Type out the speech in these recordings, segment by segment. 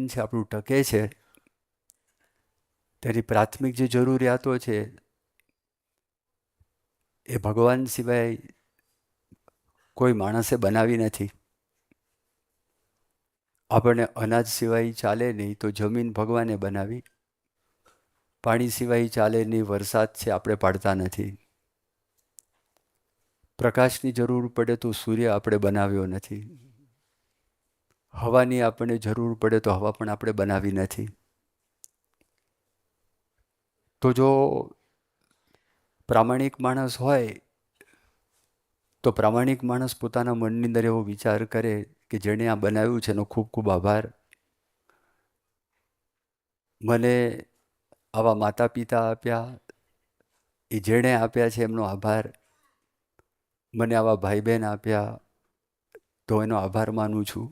જીવન છે આપણું ટકે છે તેની પ્રાથમિક જે જરૂરિયાતો છે એ ભગવાન સિવાય કોઈ માણસે બનાવી નથી. આપણને અનાજ સિવાય ચાલે નહીં તો જમીન ભગવાને બનાવી, પાણી સિવાય ચાલે નહીં, વરસાદ છે આપણે પાડતા નથી, પ્રકાશની જરૂર પડે તો સૂર્ય આપણે બનાવ્યો નથી, હવાની આપણને જરૂર પડે તો હવા પણ આપણે બનાવી નથી. તો જો પ્રામાણિક માણસ હોય તો પ્રામાણિક માણસ પોતાના મનની અંદર એવો વિચાર કરે કે જેણે આ બનાવ્યું છે એનો ખૂબ ખૂબ આભાર. મને આવા માતા પિતા આપ્યા, એ જેણે આપ્યા છે એમનો આભાર. મને આવા ભાઈ બહેન આપ્યા તો એનો આભાર માનું છું.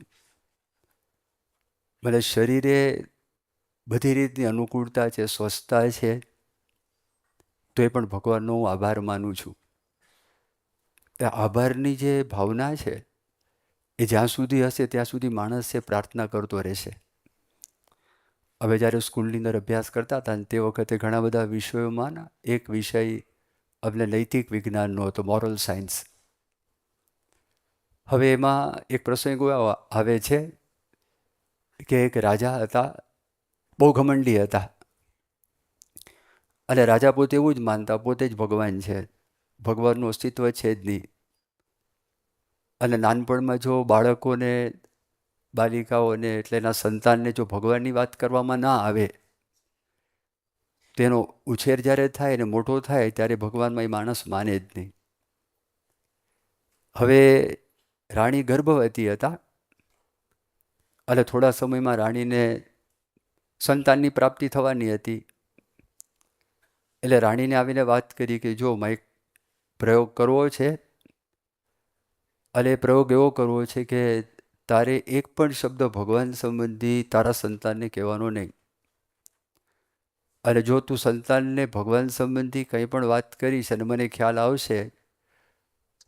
મને શરીરે બધી રીતની અનુકૂળતા છે, સ્વસ્થતા છે, તો એ પણ ભગવાનનો હું આભાર માનું છું. એ આભારની જે ભાવના છે એ જ્યાં સુધી હશે ત્યાં સુધી માણસ છે પ્રાર્થના કરતો રહેશે. હવે જ્યારે સ્કૂલની અંદર અભ્યાસ કરતા હતા ને તે વખતે ઘણા બધા વિષયોમાં એક વિષય અમને નૈતિક વિજ્ઞાનનો હતો, મોરલ સાયન્સ. હવે એમાં એક પ્રસંગ આવે છે કે એક રાજા હતા, બહુ ઘમંડી હતા, અને રાજા પોતે એવું જ માનતા પોતે જ ભગવાન છે, ભગવાનનું અસ્તિત્વ છે જ નહીં. અને નાનપણમાં જો બાળકોને, બાલિકાઓને એટલે એના સંતાનને જો ભગવાનની વાત કરવામાં ના આવે, તેનો ઉછેર જ્યારે થાય ને મોટો થાય ત્યારે ભગવાનમાં એ માણસ માને જ નહીં. હવે રાણી ગર્ભવતી હતા અને થોડા સમયમાં રાણીને સંતાનની પ્રાપ્તિ થવાની હતી. એટલે રાણીને આવીને વાત કરી કે જો મારે પ્રયોગ કરવો છે, અને એ પ્રયોગ એવો કરવો છે કે તારે એક પણ શબ્દ ભગવાન સંબંધી તારા સંતાનને કહેવાનો નહીં, અને જો તું સંતાનને ભગવાન સંબંધી કંઈ પણ વાત કરીશ અને મને ખ્યાલ આવશે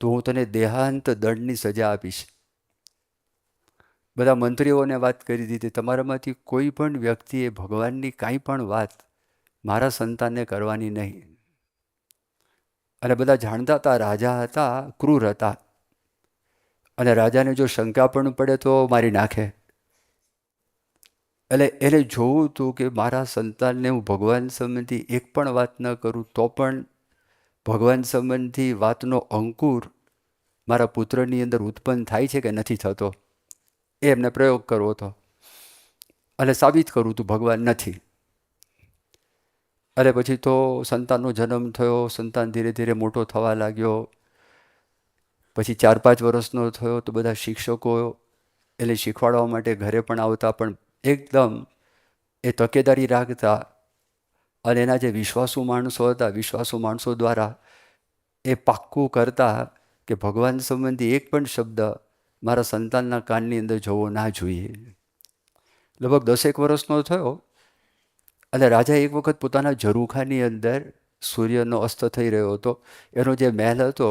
તો હું તને દેહાંત દંડની સજા આપીશ. બધા મંત્રીઓને વાત કરી દીધી, તમારામાંથી કોઈ પણ વ્યક્તિએ ભગવાનની કાંઈ પણ વાત મારા સંતાનને કરવાની નહીં. અને બધા જાણતા હતા રાજા હતા, ક્રૂર હતા, અને રાજાને જો શંકા પણ પડે તો મારી નાખે. એટલે એને જોવું હતું કે મારા સંતાનને હું ભગવાન સંબંધી એક પણ વાત ન કરું તો પણ ભગવાન સંબંધી વાતનો અંકુર મારા પુત્રની અંદર ઉત્પન્ન થાય છે કે નથી થતો, એ એમને પ્રયોગ કરવો હતો. અને સાબિત કરવું હતું ભગવાન નથી. અને પછી તો સંતાનનો જન્મ થયો, સંતાન ધીરે ધીરે મોટો થવા લાગ્યો. પછી 4-5 વર્ષનો થયો તો બધા શિક્ષકો એને શીખવાડવા માટે ઘરે પણ આવતા, પણ એકદમ એ તકેદારી રાખતા, અને એના જે વિશ્વાસુ માણસો હતા, વિશ્વાસુ માણસો દ્વારા એ પાક્કું કરતા કે ભગવાન સંબંધી એક પણ શબ્દ મારા સંતાનના કાનની અંદર જવો ના જોઈએ. લગભગ 10 વર્ષનો થયો અને રાજા એક વખત પોતાના ઝરૂખાની અંદર સૂર્યનો અસ્ત થઈ રહ્યો હતો. એનો જે મહેલ હતો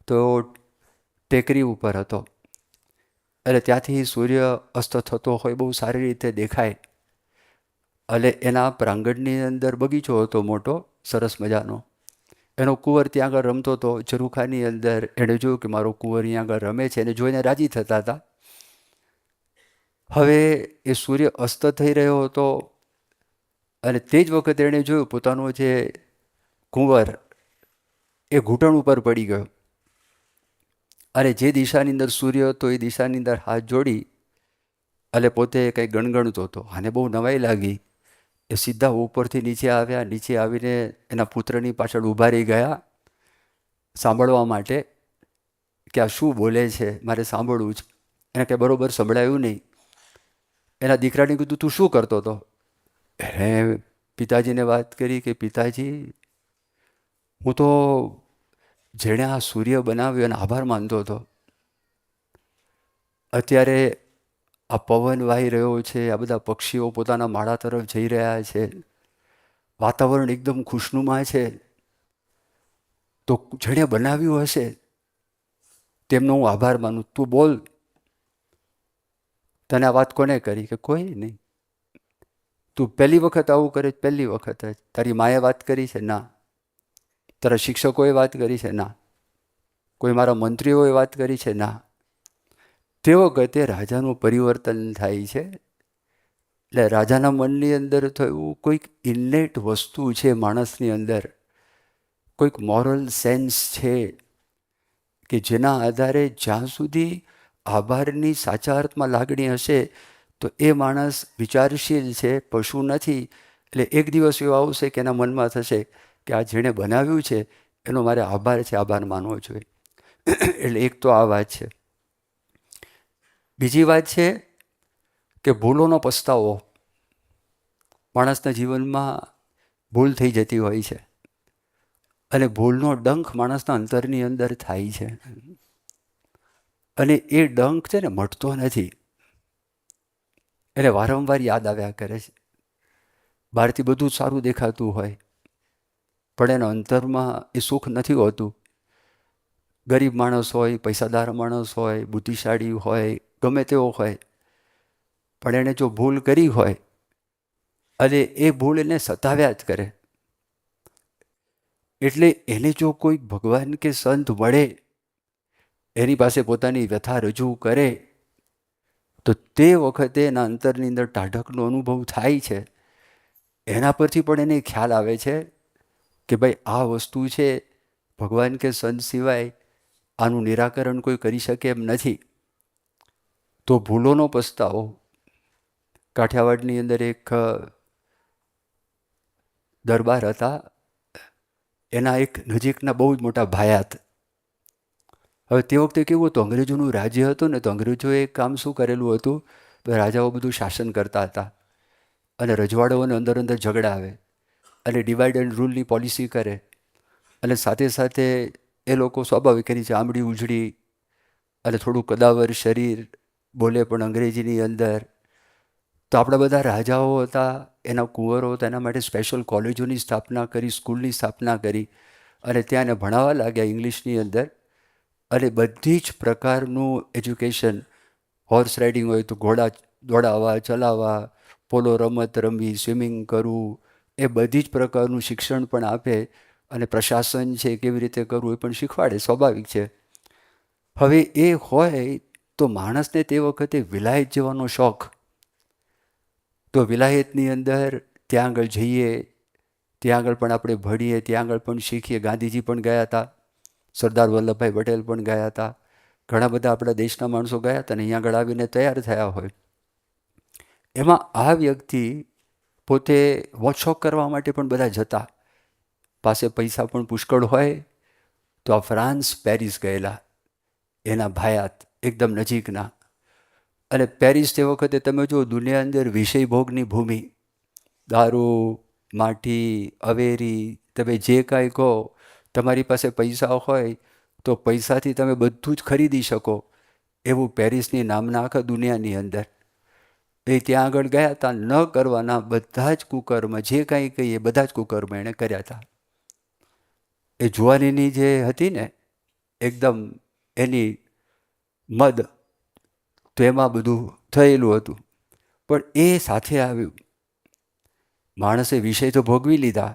તો ટેકરી ઉપર હતો, એટલે ત્યાંથી સૂર્ય અસ્ત થતો હોય બહુ સારી રીતે દેખાય. અને એના પ્રાંગણની અંદર બગીચો હતો મોટો, સરસ મજાનો. એનો કુંવર ત્યાં આગળ રમતો હતો ઝરૂખાની અંદર. એણે જોયું કે મારો કુંવર અહીંયા આગળ રમે છે, એને જોઈને રાજી થતા હતા. હવે એ સૂર્ય અસ્ત થઈ રહ્યો હતો અને તે જ વખતે એણે જોયું પોતાનો જે કુંવર એ ઘૂંટણ ઉપર પડી ગયો, અને જે દિશાની અંદર સૂર્ય હતો એ દિશાની અંદર હાથ જોડી અને પોતે કંઈ ગણગણતો હતો. આને બહુ નવાઈ લાગી. એ સીધા ઉપરથી નીચે આવ્યા, નીચે આવીને એના પુત્રની પાછળ ઊભા રહી ગયા સાંભળવા માટે કે આ શું બોલે છે, મારે સાંભળવું છે. એને કંઈ બરોબર સંભળાયું નહીં. એના દીકરાને કીધું તું શું કરતો હતો? એણે પિતાજીને વાત કરી કે પિતાજી, હું તો જેણે આ સૂર્ય બનાવ્યો એનો આભાર માનતો હતો. અત્યારે આ પવન વાહી રહ્યો છે, આ બધા પક્ષીઓ પોતાના માળા તરફ જઈ રહ્યા છે, વાતાવરણ એકદમ ખુશનુમા છે, તો જેણે બનાવ્યું હશે તેમનો હું આભાર માનું. તું બોલ, તને આ વાત કોને કરી? કે કોઈ નહીં. તું પહેલી વખત આવું કરે, પહેલી વખત જ. તારી માએ વાત કરી છે? ના. તારા શિક્ષકોએ વાત કરી છે? ના. કોઈ મારા મંત્રીઓએ વાત કરી છે? ના. તે વખતે રાજાનું પરિવર્તન થાય છે. એટલે રાજાના મનની અંદર થયું કોઈક ઇન્નેટ વસ્તુ છે માણસની અંદર, કોઈક મોરલ સેન્સ છે કે જેના આધારે જ્યાં સુધી આભારની સાચા અર્થમાં લાગણી હશે તો એ માણસ વિચારશીલ છે, પશુ નથી. એટલે એક દિવસ એવો આવશે કે એના મનમાં થશે કે આ જેણે બનાવ્યું છે એનો મારે આભાર છે, આભાર માનવો જોઈએ. એટલે એક તો આ વાત છે. બીજી વાત છે કે ભૂલોનો પસ્તાવો. માણસના જીવનમાં ભૂલ થઈ જતી હોય છે અને ભૂલનો ડંખ માણસના અંતરની અંદર થાય છે અને એ ડંખ છે ને મટતો નથી. એને વારંવાર યાદ આવ્યા કરે છે. બહારથી બધું જ સારું દેખાતું હોય પણ એના અંતરમાં એ સુખ નથી હોતું. ગરીબ માણસ હોય, પૈસાદાર માણસ હોય, બુદ્ધિશાળી હોય, ગમે તેવો હોય, પણ એણે જો ભૂલ કરી હોય અને એ ભૂલ એને સતાવ્યા જ કરે, એટલે એને જો કોઈ ભગવાન કે સંત મળે, એની પાસે પોતાની વ્યથા રજૂ કરે તો તે વખતે એના અંતરની અંદર ટાઢકનો અનુભવ થાય છે. એના પરથી પણ એને ખ્યાલ આવે છે કે ભાઈ આ વસ્તુ છે, ભગવાન કે સંત સિવાય આનું નિરાકરણ કોઈ કરી શકે એમ નથી. તો ભૂલોનો પસ્તાવો. કાઠિયાવાડની અંદર એક દરબાર હતા, એના એક નજીકના બહુ જ મોટા ભાયાત. હવે તે વખતે કેવું હતું, અંગ્રેજોનું રાજ્ય હતું ને, તો અંગ્રેજોએ કામ શું કરેલું હતું, રાજાઓ બધું શાસન કરતા હતા અને રજવાડાઓને અંદર અંદર ઝઘડા આવે અને ડિવાઇડ એન્ડ રૂલની પોલિસી કરે અને સાથે સાથે એ લોકો સ્વાભાવિક એની ચામડી ઉજળી અને થોડું કદાવર શરીર, બોલે પણ અંગ્રેજીની અંદર. તો આપણા બધા રાજાઓ હતા, એના કુંવરો હતા, એના માટે સ્પેશિયલ કોલેજોની સ્થાપના કરી, સ્કૂલની સ્થાપના કરી અને ત્યાં એને ભણાવવા લાગ્યા ઇંગ્લિશની અંદર. અને બધી જ પ્રકારનું એજ્યુકેશન, હોર્સ રાઇડિંગ હોય તો ઘોડા દોડાવવા, ચલાવવા, પોલો રમત રમવી, સ્વિમિંગ કરવું, એ બધી જ પ્રકારનું શિક્ષણ પણ આપે અને પ્રશાસન છે કેવી રીતે કરવું એ પણ શીખવાડે, સ્વાભાવિક છે. હવે એ હોય તો માણસને તે વખતે વિલાયત જવાનો શોખ. તો વિલાયતની અંદર ત્યાં આગળ જઈએ, ત્યાં આગળ પણ આપણે ભણીએ, ત્યાં આગળ પણ શીખીએ. ગાંધીજી પણ ગયા હતા, સરદાર વલ્લભભાઈ પટેલ પણ ગયા હતા, ઘણા બધા આપણા દેશના માણસો ગયા હતા ને અહીંયા આગળ આવીને તૈયાર થયા હોય. એમાં આ વ્યક્તિ પોતે વોચશોપ કરવા માટે પણ બધા જતા, પાસે પૈસા પણ પુષ્કળ હોય તો આ ફ્રાન્સ, પેરિસ ગયેલા, એના ભાયાત એકદમ નજીકના. અને પેરિસ તે વખતે તમે જુઓ, દુનિયા અંદર વિષય ભોગની ભૂમિ, દારૂ, માટી, અવેરી, તમે જે કાંઈ કહો, તમારી પાસે પૈસા હોય તો પૈસાથી તમે બધું જ ખરીદી શકો એવું પેરિસની નામના આખા દુનિયાની અંદર. એ ત્યાં આગળ ગયા હતા, ન કરવાના બધા જ કુકર્મ, જે કાંઈ કહીએ બધા જ કુકર્મ એણે કર્યા હતા. એ જુવાનીની જે હતી ને એકદમ એની મદ, તો એમાં બધું થયેલું હતું. પણ એ સાથે આવ્યું, માણસે વિષય તો ભોગવી લીધા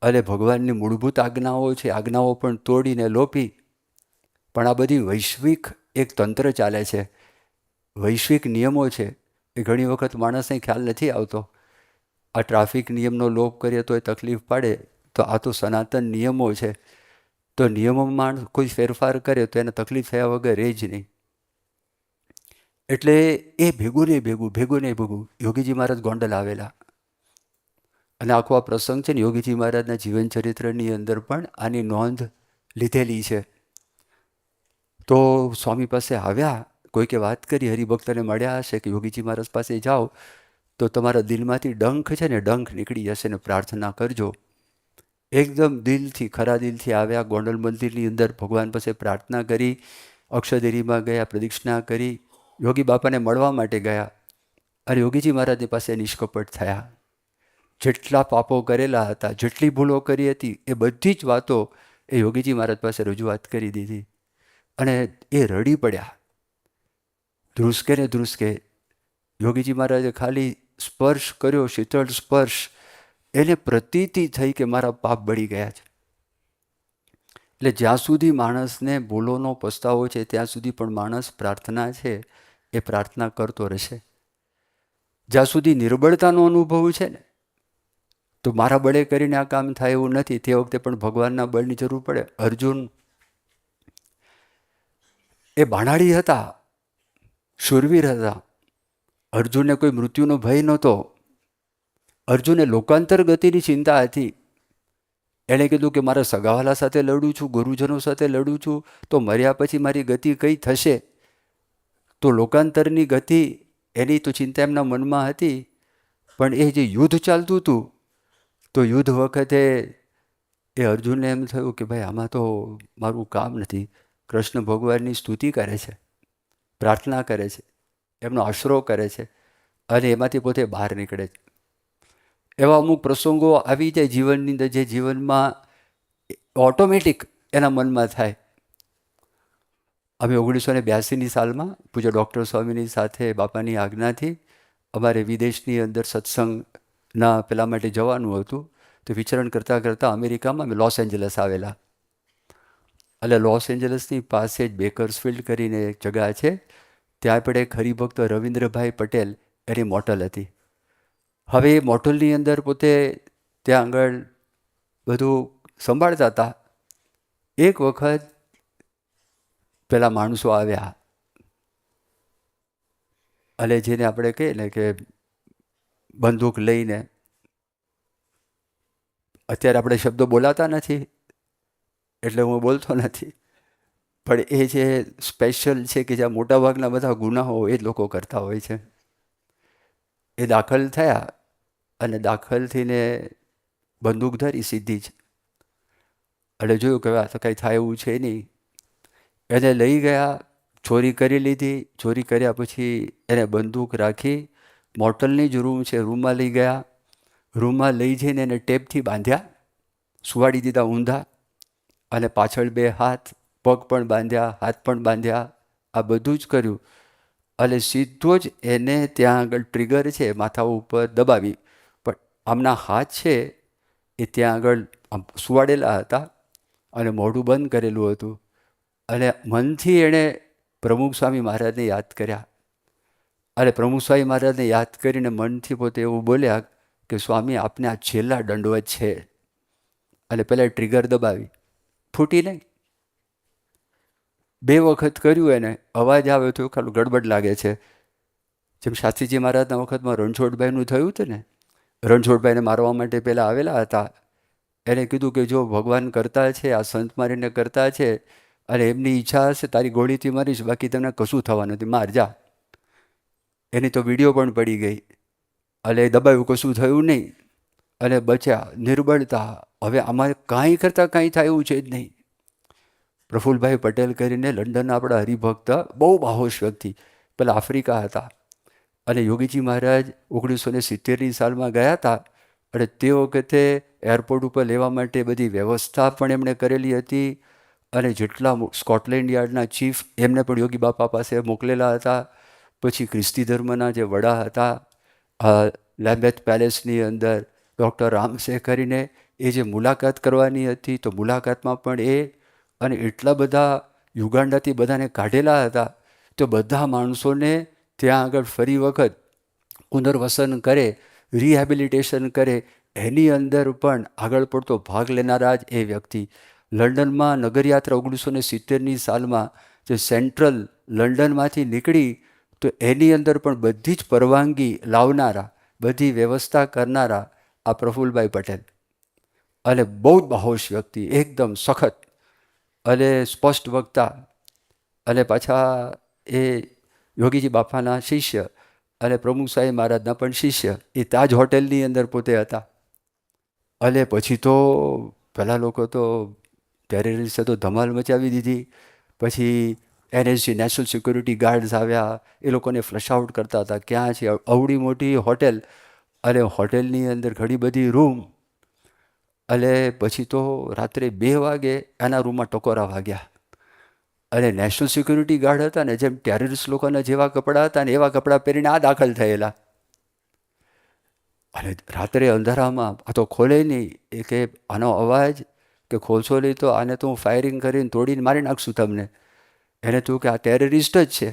અને ભગવાનની મૂળભૂત આજ્ઞાઓ છે, આજ્ઞાઓ પણ તોડીને લોપી. પણ આ બધી વૈશ્વિક એક તંત્ર ચાલે છે, વૈશ્વિક નિયમો છે, એ ઘણી વખત માણસને ખ્યાલ નથી આવતો. આ ટ્રાફિક નિયમનો લોપ કરીએ તો એ તકલીફ પડે, તો આ તો સનાતન નિયમો છે. તો નિયમોમાં કોઈ ફેરફાર કરે તો એને તકલીફ થયા વગર રહે જ નહીં. એટલે એ ભેગું ને ભેગું યોગીજી મહારાજ ગોંડલ આવેલા અને આખો આ પ્રસંગ છે ને યોગીજી મહારાજના જીવન ચરિત્રની અંદર પણ આની નોંધ લીધેલી છે. તો સ્વામી પાસે આવ્યા, કોઈકે વાત કરી, હરિભક્તને મળ્યા હશે કે યોગીજી મહારાજ પાસે જાઓ તો તમારા દિલમાંથી ડંખ છે ને ડંખ નીકળી જશે ને પ્રાર્થના કરજો. એકદમ દિલથી, ખરા દિલથી આવ્યા, ગોંડલ મંદિરની અંદર ભગવાન પાસે પ્રાર્થના કરી, અક્ષરદેરીમાં ગયા, પ્રદક્ષિણા કરી, યોગી બાપાને મળવા માટે ગયા અને યોગીજી મહારાજની પાસે નિષ્કપટ થયા. જેટલા પાપો કરેલા હતા, જેટલી ભૂલો કરી હતી, એ બધી જ વાતો એ યોગીજી મહારાજ પાસે રજૂઆત કરી દીધી અને એ રડી પડ્યા, ધ્રુસકે ને ધ્રુસકે. યોગીજી મહારાજે ખાલી સ્પર્શ કર્યો, શીતળ સ્પર્શ, એને પ્રતીતિ થઈ કે મારા પાપ બળી ગયા છે. એટલે જ્યાં સુધી માણસને ભૂલોનો પસ્તાવો છે ત્યાં સુધી પણ માણસ પ્રાર્થના છે એ પ્રાર્થના કરતો રહેશે. જ્યાં સુધી નિર્બળતાનો અનુભવ છે ને, તો મારા બળે કરીને આ કામ થાય એવું નથી. તે વખતે પણ ભગવાનના બળની જરૂર પડે. અર્જુન એ બાણાળી હતા, શૂરવીર હતા. અર્જુનને કોઈ મૃત્યુનો ભય નહોતો. અર્જુને લોકાંતર ગતિની ચિંતા હતી. એણે કીધું કે મારા સગાવાલા સાથે લડું છું, ગુરુજનો સાથે લડું છું, તો મર્યા પછી મારી ગતિ કઈ થશે? તો લોકાંતરની ગતિ એની તો ચિંતા એમના મનમાં હતી. પણ એ જે યુદ્ધ ચાલતું હતું, તો યુદ્ધ વખતે એ અર્જુનને એમ થયું કે ભાઈ આમાં તો મારું કામ નથી. કૃષ્ણ ભગવાનની સ્તુતિ કરે છે, પ્રાર્થના કરે છે, એમનો આશરો કરે છે, અને એમાંથી પોતે બહાર નીકળે છે. એવા અમુક પ્રસંગો આવી જાય જીવનની અંદર, જે જીવનમાં ઓટોમેટિક એના મનમાં થાય. અમે 1982ની સાલમાં પૂજ્ય ડૉક્ટર સ્વામીની સાથે બાપાની આજ્ઞાથી અમારે વિદેશની અંદર સત્સંગના પેલા માટે જવાનું હતું. તો વિચરણ કરતાં કરતાં અમેરિકામાં અમે લોસ એન્જલસ આવેલા. એટલે લોસ એન્જલસની પાસે જ બેકર્સફિલ્ડ કરીને એક જગ્યા છે, ત્યાં પણ એક હરિભક્ત રવિન્દ્રભાઈ પટેલ એની મોટલ હતી. હવે એ મોટલની અંદર પોતે ત્યાં આગળ બધું સંભાળતા હતા. એક વખત પેલા માણસો આવ્યા, અને જેને આપણે કહીએ ને કે બંદૂક લઈને, અત્યારે આપણે શબ્દો બોલાતા નથી એટલે હું બોલતો નથી, પણ એ જે સ્પેશિયલ છે કે જ્યાં મોટાભાગના બધા ગુનાઓ એ જ લોકો કરતા હોય છે. એ દાખલ થયા અને દાખલ થઈને બંદૂક ધરી સીધી જ, એટલે જોયું કે આ તો કંઈ થાય એવું છે નહીં. એને લઈ ગયા, ચોરી કરી લીધી. ચોરી કર્યા પછી એને બંદૂક રાખી, મોટલની જ રૂમ છે, રૂમમાં લઈ ગયા. રૂમમાં લઈ જઈને એને ટેપથી બાંધ્યા, સુવાડી દીધા ઊંધા, અને પાછળ 2 હાથ, પગ પણ બાંધ્યા, હાથ પણ બાંધ્યા. આ બધું જ કર્યું. અને સીધો જ એને ત્યાં આગળ ટ્રિગર છે માથા ઉપર દબાવી, પણ આમના હાથ છે એ ત્યાં આગળ આમ સુવાડેલા હતા અને મોઢું બંધ કરેલું હતું. અને મનથી એણે પ્રમુખ સ્વામી મહારાજને યાદ કર્યા. અને પ્રમુખ સ્વામી મહારાજને યાદ કરીને મનથી પોતે એવું બોલ્યા કે સ્વામી આપને આ છેલ્લા દંડવત છે. અને પહેલાં ટ્રિગર દબાવી, ફૂટી નહીં. 2 વખત કર્યું એને, અવાજ આવે તો ખાલી ગડબડ લાગે છે. જેમ શાસ્ત્રીજી મહારાજના વખતમાં રણછોડભાઈનું થયું હતું ને, રણછોડભાઈને મારવા માટે પહેલાં આવેલા હતા. એને કીધું કે જો ભગવાન કરતા છે, આ સંત મારીને કરતા છે, અને એમની ઈચ્છા હશે તારી ગોળીથી મારીશ, બાકી તમને કશું થવા નથી, માર જા. એની તો વિડીયો પણ પડી ગઈ. એટલે દબાવ્યું, કશું થયું નહીં, અને બચ્યા. નિર્બળતા, હવે આમાં કાંઈ કરતાં કાંઈ થાય એવું છે જ નહીં. પ્રફુલભાઈ પટેલ કરીને લંડનના આપણા હરિભક્ત, બહુ બાહોશ વ્યક્તિ, પેલા આફ્રિકા હતા. અને યોગીજી મહારાજ 1970ની સાલમાં ગયા હતા. અને તે વખતે એરપોર્ટ ઉપર લેવા માટે બધી વ્યવસ્થા પણ એમણે કરેલી હતી. અને જેટલા સ્કોટલેન્ડ યાર્ડના ચીફ એમને પણ યોગી બાપા પાસે મોકલેલા હતા. પછી ખ્રિસ્તી ધર્મના જે વડા હતા લેમ્બેથ પેલેસની અંદર ડૉક્ટર રામસે કરીને, એ જે મુલાકાત કરવાની હતી, તો મુલાકાતમાં પણ એ, અને એટલા બધા યુગાન્ડાથી બધાને કાઢેલા હતા. તો બધા માણસોને ત્યાં આગળ ફરી વખત પુનર્વસન કરે, રિહેબિલિટેશન કરે, એની અંદર પણ આગળ પડતો ભાગ લેનારા જ એ વ્યક્તિ. લંડનમાં નગરયાત્રા 1970ની સાલમાં જે સેન્ટ્રલ લંડનમાંથી નીકળી, તો એની અંદર પણ બધી જ પરવાનગી લાવનારા, બધી વ્યવસ્થા કરનારા આ પ્રફુલભાઈ પટેલ. અને બહુ જ બાહોશ વ્યક્તિ, એકદમ સખત અને સ્પષ્ટ વક્તા, અને પાછા એ યોગીજી બાપાના શિષ્ય અને પ્રમુખ સાહેબ મહારાજના પણ શિષ્ય. એ તાજ હોટેલની અંદર પોતે હતા. અને પછી તો પહેલાં લોકો તો ટેરરિસ્ટે તો ધમાલ મચાવી દીધી. પછી NSG નેશનલ સિક્યુરિટી ગાર્ડ્સ આવ્યા, એ લોકોને ફ્લશ આઉટ કરતા હતા. ક્યાં છે અવડી મોટી હોટેલ, અને હોટેલની અંદર ઘણી બધી રૂમ. અને પછી તો રાત્રે 2 વાગે એના રૂમમાં ટકોરા વાગ્યા. અને નેશનલ સિક્યુરિટી ગાર્ડ હતા ને, જેમ ટેરરિસ્ટ લોકોના જેવા કપડાં હતા ને એવા કપડાં પહેરીને આ દાખલ થયેલા. અને રાત્રે અંધારામાં આ તો ખોલે નહીં, એ કે આનો અવાજ કે ખોલશો નહીં તો આને તો હું ફાયરિંગ કરીને તોડીને મારી નાખશું તમને. એને તું કે આ ટેરરિસ્ટ જ છે.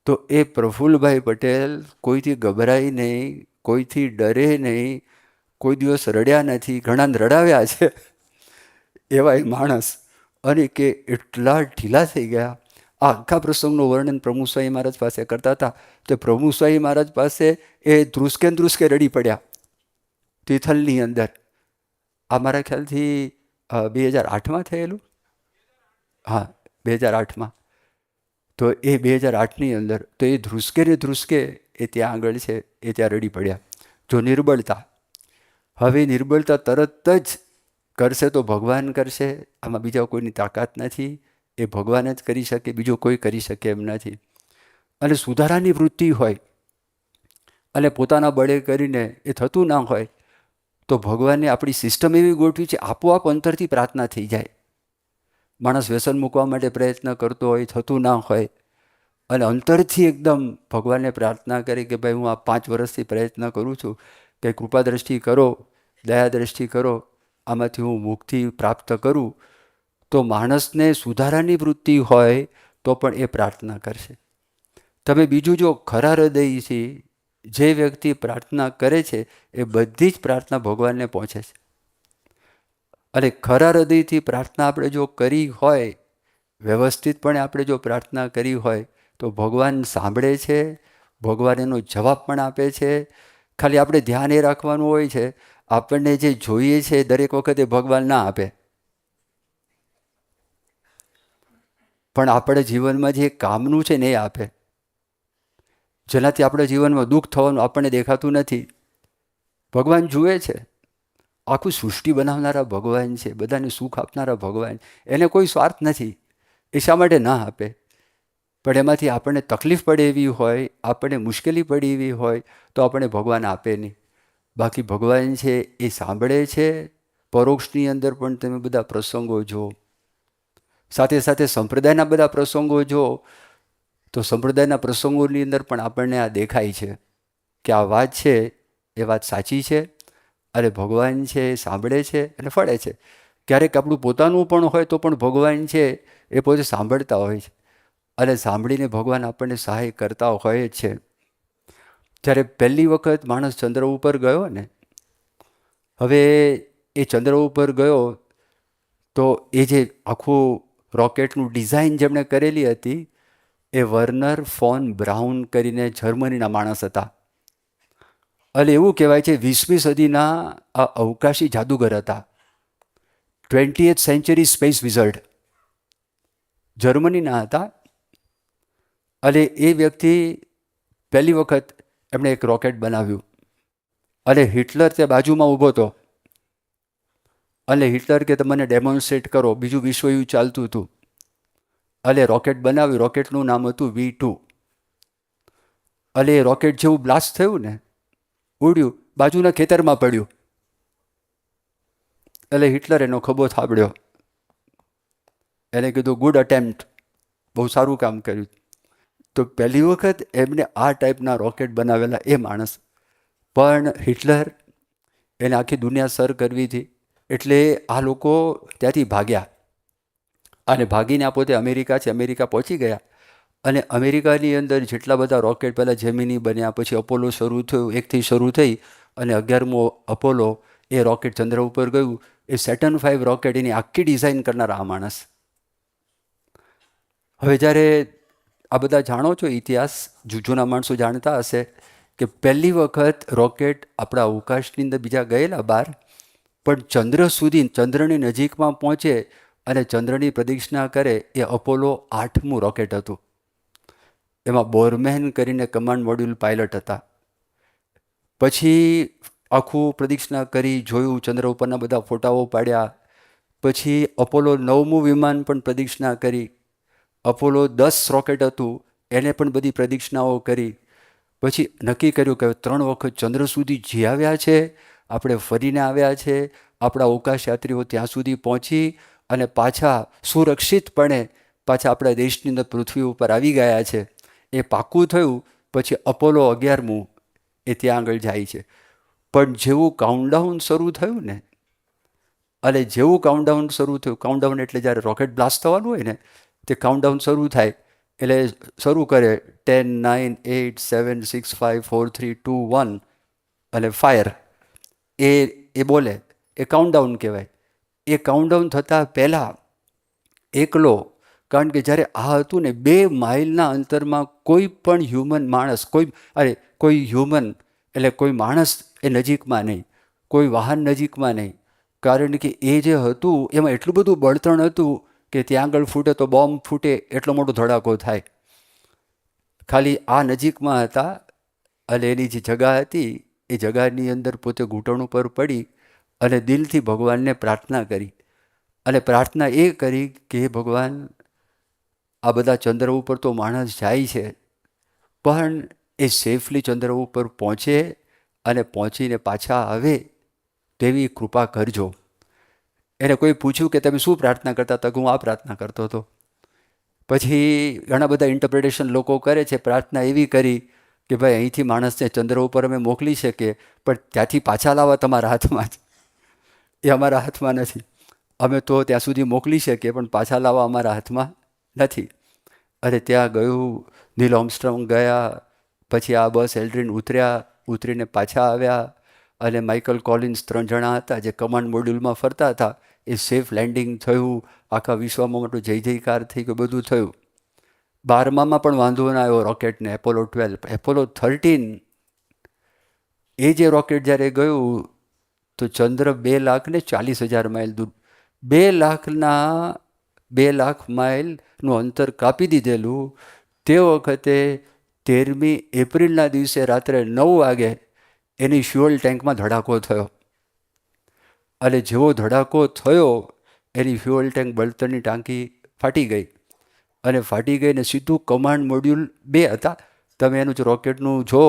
તો એ પ્રફુલ્લભાઈ પટેલ કોઈથી ગભરાય નહીં, કોઈથી ડરે નહીં, કોઈ દિવસ રડ્યા નથી, ઘણાને રડાવ્યા છે એવા એ માણસ. અને કે એટલા ઢીલા થઈ ગયા. આ આખા પ્રસંગનું વર્ણન પ્રમુખ સ્વામી મહારાજ પાસે કરતા હતા. તો પ્રમુખ સ્વામી મહારાજ પાસે એ ધ્રુસકે ધ્રુસકે રડી પડ્યા તિથલની અંદર. આ મારા ખ્યાલથી 2008માં થયેલું. હા, 2008માં. તો એ 2008ની અંદર તો એ ધ્રુસકે ને ધ્રુસકે એ ત્યાં આગળ છે એ ત્યાં રડી પડ્યા. જો નિર્બળતા, હવે નિર્બળતા તરત જ કરશે તો ભગવાન કરશે, આમાં બીજા કોઈની તાકાત નથી. એ ભગવાન જ કરી શકે, બીજો કોઈ કરી શકે એમ નથી. અને સુધારાની વૃત્તિ હોય અને પોતાના બળે કરીને એ થતું ના હોય તો ભગવાનને આપણી સિસ્ટમ એવી ગોઠવી છે, આપોઆપ અંતરથી પ્રાર્થના થઈ જાય. માણસ વ્યસન મૂકવા માટે પ્રયત્ન કરતો હોય, થતું ના હોય, અને અંતરથી એકદમ ભગવાનને પ્રાર્થના કરી કે ભાઈ હું આ 5 વર્ષથી પ્રયત્ન કરું છું કે કૃપા દ્રષ્ટિ કરો, દયા દ્રષ્ટિ કરો, આમાંથી હું મુક્તિ પ્રાપ્ત કરું. તો માણસને સુધારાની વૃત્તિ હોય તો પણ એ પ્રાર્થના કરશે. તમે બીજું જો ખરા હૃદયથી જે વ્યક્તિ પ્રાર્થના કરે છે એ બધી જ પ્રાર્થના ભગવાનને પહોંચે છે. અને ખરા હૃદયથી પ્રાર્થના આપણે જો કરી હોય, વ્યવસ્થિતપણે આપણે જો પ્રાર્થના કરી હોય તો ભગવાન સાંભળે છે, ભગવાન એનો જવાબ પણ આપે છે. ખાલી આપણે ધ્યાન એ રાખવાનું હોય છે, આપણને જે જોઈએ છે દરેક વખતે ભગવાન ના આપે, પણ આપણે જીવનમાં જે કામનું છે ને એ આપે. જેનાથી આપણા જીવનમાં દુઃખ થવાનું આપણને દેખાતું નથી, ભગવાન જુએ છે. આખું સૃષ્ટિ બનાવનારા ભગવાન છે, બધાને સુખ આપનારા ભગવાન, એને કોઈ સ્વાર્થ નથી. એ શા માટે ના આપે? પણ એમાંથી આપણને તકલીફ પડે એવી હોય, આપણને મુશ્કેલી પડી એવી હોય તો આપણે ભગવાન આપે નહીં. બાકી ભગવાન છે એ સાંભળે છે. પરોક્ષની અંદર પણ તમે બધા પ્રસંગો જુઓ, સાથે સાથે સંપ્રદાયના બધા પ્રસંગો જુઓ તો સંપ્રદાયના પ્રસંગોની અંદર પણ આપણને આ દેખાય છે કે આ વાત છે એ વાત સાચી છે અને ભગવાન છે એ સાંભળે છે અને ફળે છે. ક્યારેક આપણું પોતાનું પણ હોય તો પણ ભગવાન છે એ પોતે સાંભળતા હોય છે અને સાંભળીને ભગવાન આપણને સહાય કરતા હોય જ છે. જ્યારે પહેલી વખત માણસ ચંદ્ર ઉપર ગયો ને, હવે એ ચંદ્ર ઉપર ગયો તો એ જે આખું રોકેટનું ડિઝાઇન જેમણે કરેલી હતી એ વર્નર ફોન બ્રાઉન કરીને જર્મનીના માણસ હતા. અને એવું કહેવાય છે 20મી સદીના આ અવકાશી જાદુગર હતા. 20th સેન્ચુરી સ્પેસ વિઝર્ડ જર્મનીના હતા. અને એ વ્યક્તિ પહેલી વખત એમણે એક રોકેટ બનાવ્યું અને હિટલર તે બાજુમાં ઊભો હતો અને હિટલર કે તમને ડેમોન્સ્ટ્રેટ કરો. બીજું વિશ્વયુદ્ધ ચાલતું હતું અને રોકેટ બનાવ્યું. રોકેટનું નામ હતું V2. અને એ રોકેટ જેવું બ્લાસ્ટ થયું ને, ઉડ્યું, બાજુના ખેતરમાં પડ્યું. એટલે હિટલર એનો ખભો થાબડ્યો. એને કીધું ગુડ અટેમ્પ્ટ, બહુ સારું કામ કર્યું. તો પહેલી વખત એમને આ ટાઈપના રોકેટ બનાવેલા એ માણસ. પણ હિટલર એને આખી દુનિયા સર કરવી હતી એટલે આ લોકો ત્યાંથી ભાગ્યા અને ભાગીને આ પોતે અમેરિકા છે, અમેરિકા પહોંચી ગયા. અને અમેરિકાની અંદર જેટલા બધા રોકેટ પહેલાં જેમિની બન્યા, પછી અપોલો શરૂ થયું, 1થી શરૂ થઈ અને 11મો અપોલો એ રોકેટ ચંદ્ર ઉપર ગયું. એ સેટર્ન 5 રોકેટ એની આખી ડિઝાઇન કરનારા આ માણસ. હવે જ્યારે આ બધા જાણો છો ઇતિહાસ, જૂના માણસો જાણતા હશે કે પહેલી વખત રોકેટ આપણા અવકાશની અંદર બીજા ગયેલા બહાર, પણ ચંદ્ર સુધી, ચંદ્રની નજીકમાં પહોંચે અને ચંદ્રની પ્રદક્ષિણા કરે એ અપોલો 8મું રોકેટ હતું. એમાં બોરમેન કરીને કમાન્ડ મોડ્યુલ પાયલટ હતા. પછી આખું પ્રદક્ષિણા કરી, જોયું, ચંદ્ર ઉપરના બધા ફોટાઓ પાડ્યા. પછી અપોલો 9મું વિમાન પણ પ્રદક્ષિણા કરી. અપોલો 10 રોકેટ હતું એને પણ બધી પ્રદક્ષિણાઓ કરી. પછી નક્કી કર્યું કે 3 વખત ચંદ્ર સુધી જઈ આવ્યા છે, આપણે ફરીને આવ્યા છે, આપણા અવકાશયાત્રીઓ ત્યાં સુધી પહોંચી અને પાછા સુરક્ષિતપણે પાછા આપણા દેશની અંદર પૃથ્વી ઉપર આવી ગયા છે. એ પાક્કું થયું. પછી અપોલો 11મું એ ત્યાં આગળ જાય છે. પણ જેવું કાઉન્ટડાઉન શરૂ થયું ને, અને જેવું કાઉન્ટડાઉન શરૂ થયું, કાઉન્ટડાઉન એટલે જ્યારે રોકેટ બ્લાસ્ટ થવાનું હોય ને, તે કાઉન્ટડાઉન શરૂ થાય એટલે શરૂ કરે 10, 9, 8, 7, 6, 5, 4, 3, 2, 1 અને ફાયર. એ એ બોલે, એ કાઉન્ટડાઉન કહેવાય. એ કાઉન્ટડાઉન થતાં પહેલાં એકલો, કારણ કે જ્યારે આ હતું ને 2 માઇલના અંતરમાં કોઈ પણ હ્યુમન માણસ, કોઈ હ્યુમન એટલે કોઈ માણસ એ નજીકમાં નહીં, કોઈ વાહન નજીકમાં નહીં, કારણ કે એ જે હતું એમાં એટલું બધું બળતણ હતું કે ત્યાં આગળ ફૂટે તો બોમ્બ ફૂટે એટલો મોટો ધડાકો થાય. ખાલી આ નજીકમાં હતા અને એની જે જગા હતી એ જગાની અંદર પોતે ઘૂંટણ ઉપર પડી અને દિલથી ભગવાનને પ્રાર્થના કરી. અને પ્રાર્થના એ કરી કે હે ભગવાન, આ બધા ચંદ્ર ઉપર તો માણસ જાય છે, પણ એ સેફલી ચંદ્ર ઉપર પહોંચે અને પહોંચીને પાછા આવે તેવી કૃપા કરજો. એને કોઈ પૂછ્યું કે તમે શું પ્રાર્થના કરતા હતા? હું આ પ્રાર્થના કરતો હતો. પછી ઘણા બધા ઇન્ટરપ્રિટેશન લોકો કરે છે. પ્રાર્થના એવી કરી કે ભાઈ અહીંથી માણસને ચંદ્ર ઉપર અમે મોકલી શકીએ, પણ ત્યાંથી પાછા લાવવા તમારા હાથમાં જ, એ અમારા હાથમાં નથી. અમે તો ત્યાં સુધી મોકલી શકીએ પણ પાછા લાવવા અમારા હાથમાં નથી. અને ત્યાં ગયું, નીલ આર્મસ્ટ્રોંગ ગયા, પછી આ બસ એલ્ડ્રિન ઉતરીને પાછા આવ્યા, અને માઇકલ કોલિન્સ 3 જણા હતા જે કમાન્ડ મોડ્યુલમાં ફરતા હતા. એ સેફ લેન્ડિંગ થયું, આખા વિશ્વમાં મોટું જય જયકાર થઈ ગયું, બધું થયું. 12માં પણ વાંધો ના આવ્યો રોકેટને. એપોલો 12, એપોલો 13 એ જે રોકેટ જ્યારે ગયું તો ચંદ્ર 2,40,000 માઇલ દૂર, 2,00,000 માઇલનું અંતર કાપી દીધેલું. તે વખતે 13મી એપ્રિલના દિવસે રાત્રે 9 વાગે એની ફ્યુઅલ ટેન્કમાં ધડાકો થયો. અને જેવો ધડાકો થયો એની ફ્યુઅલ ટેન્ક બળતણની ટાંકી ફાટી ગઈ, અને ફાટી ગઈને સીધું કમાન્ડ મોડ્યુલ 2 હતા. તમે એનું જો રોકેટનું જો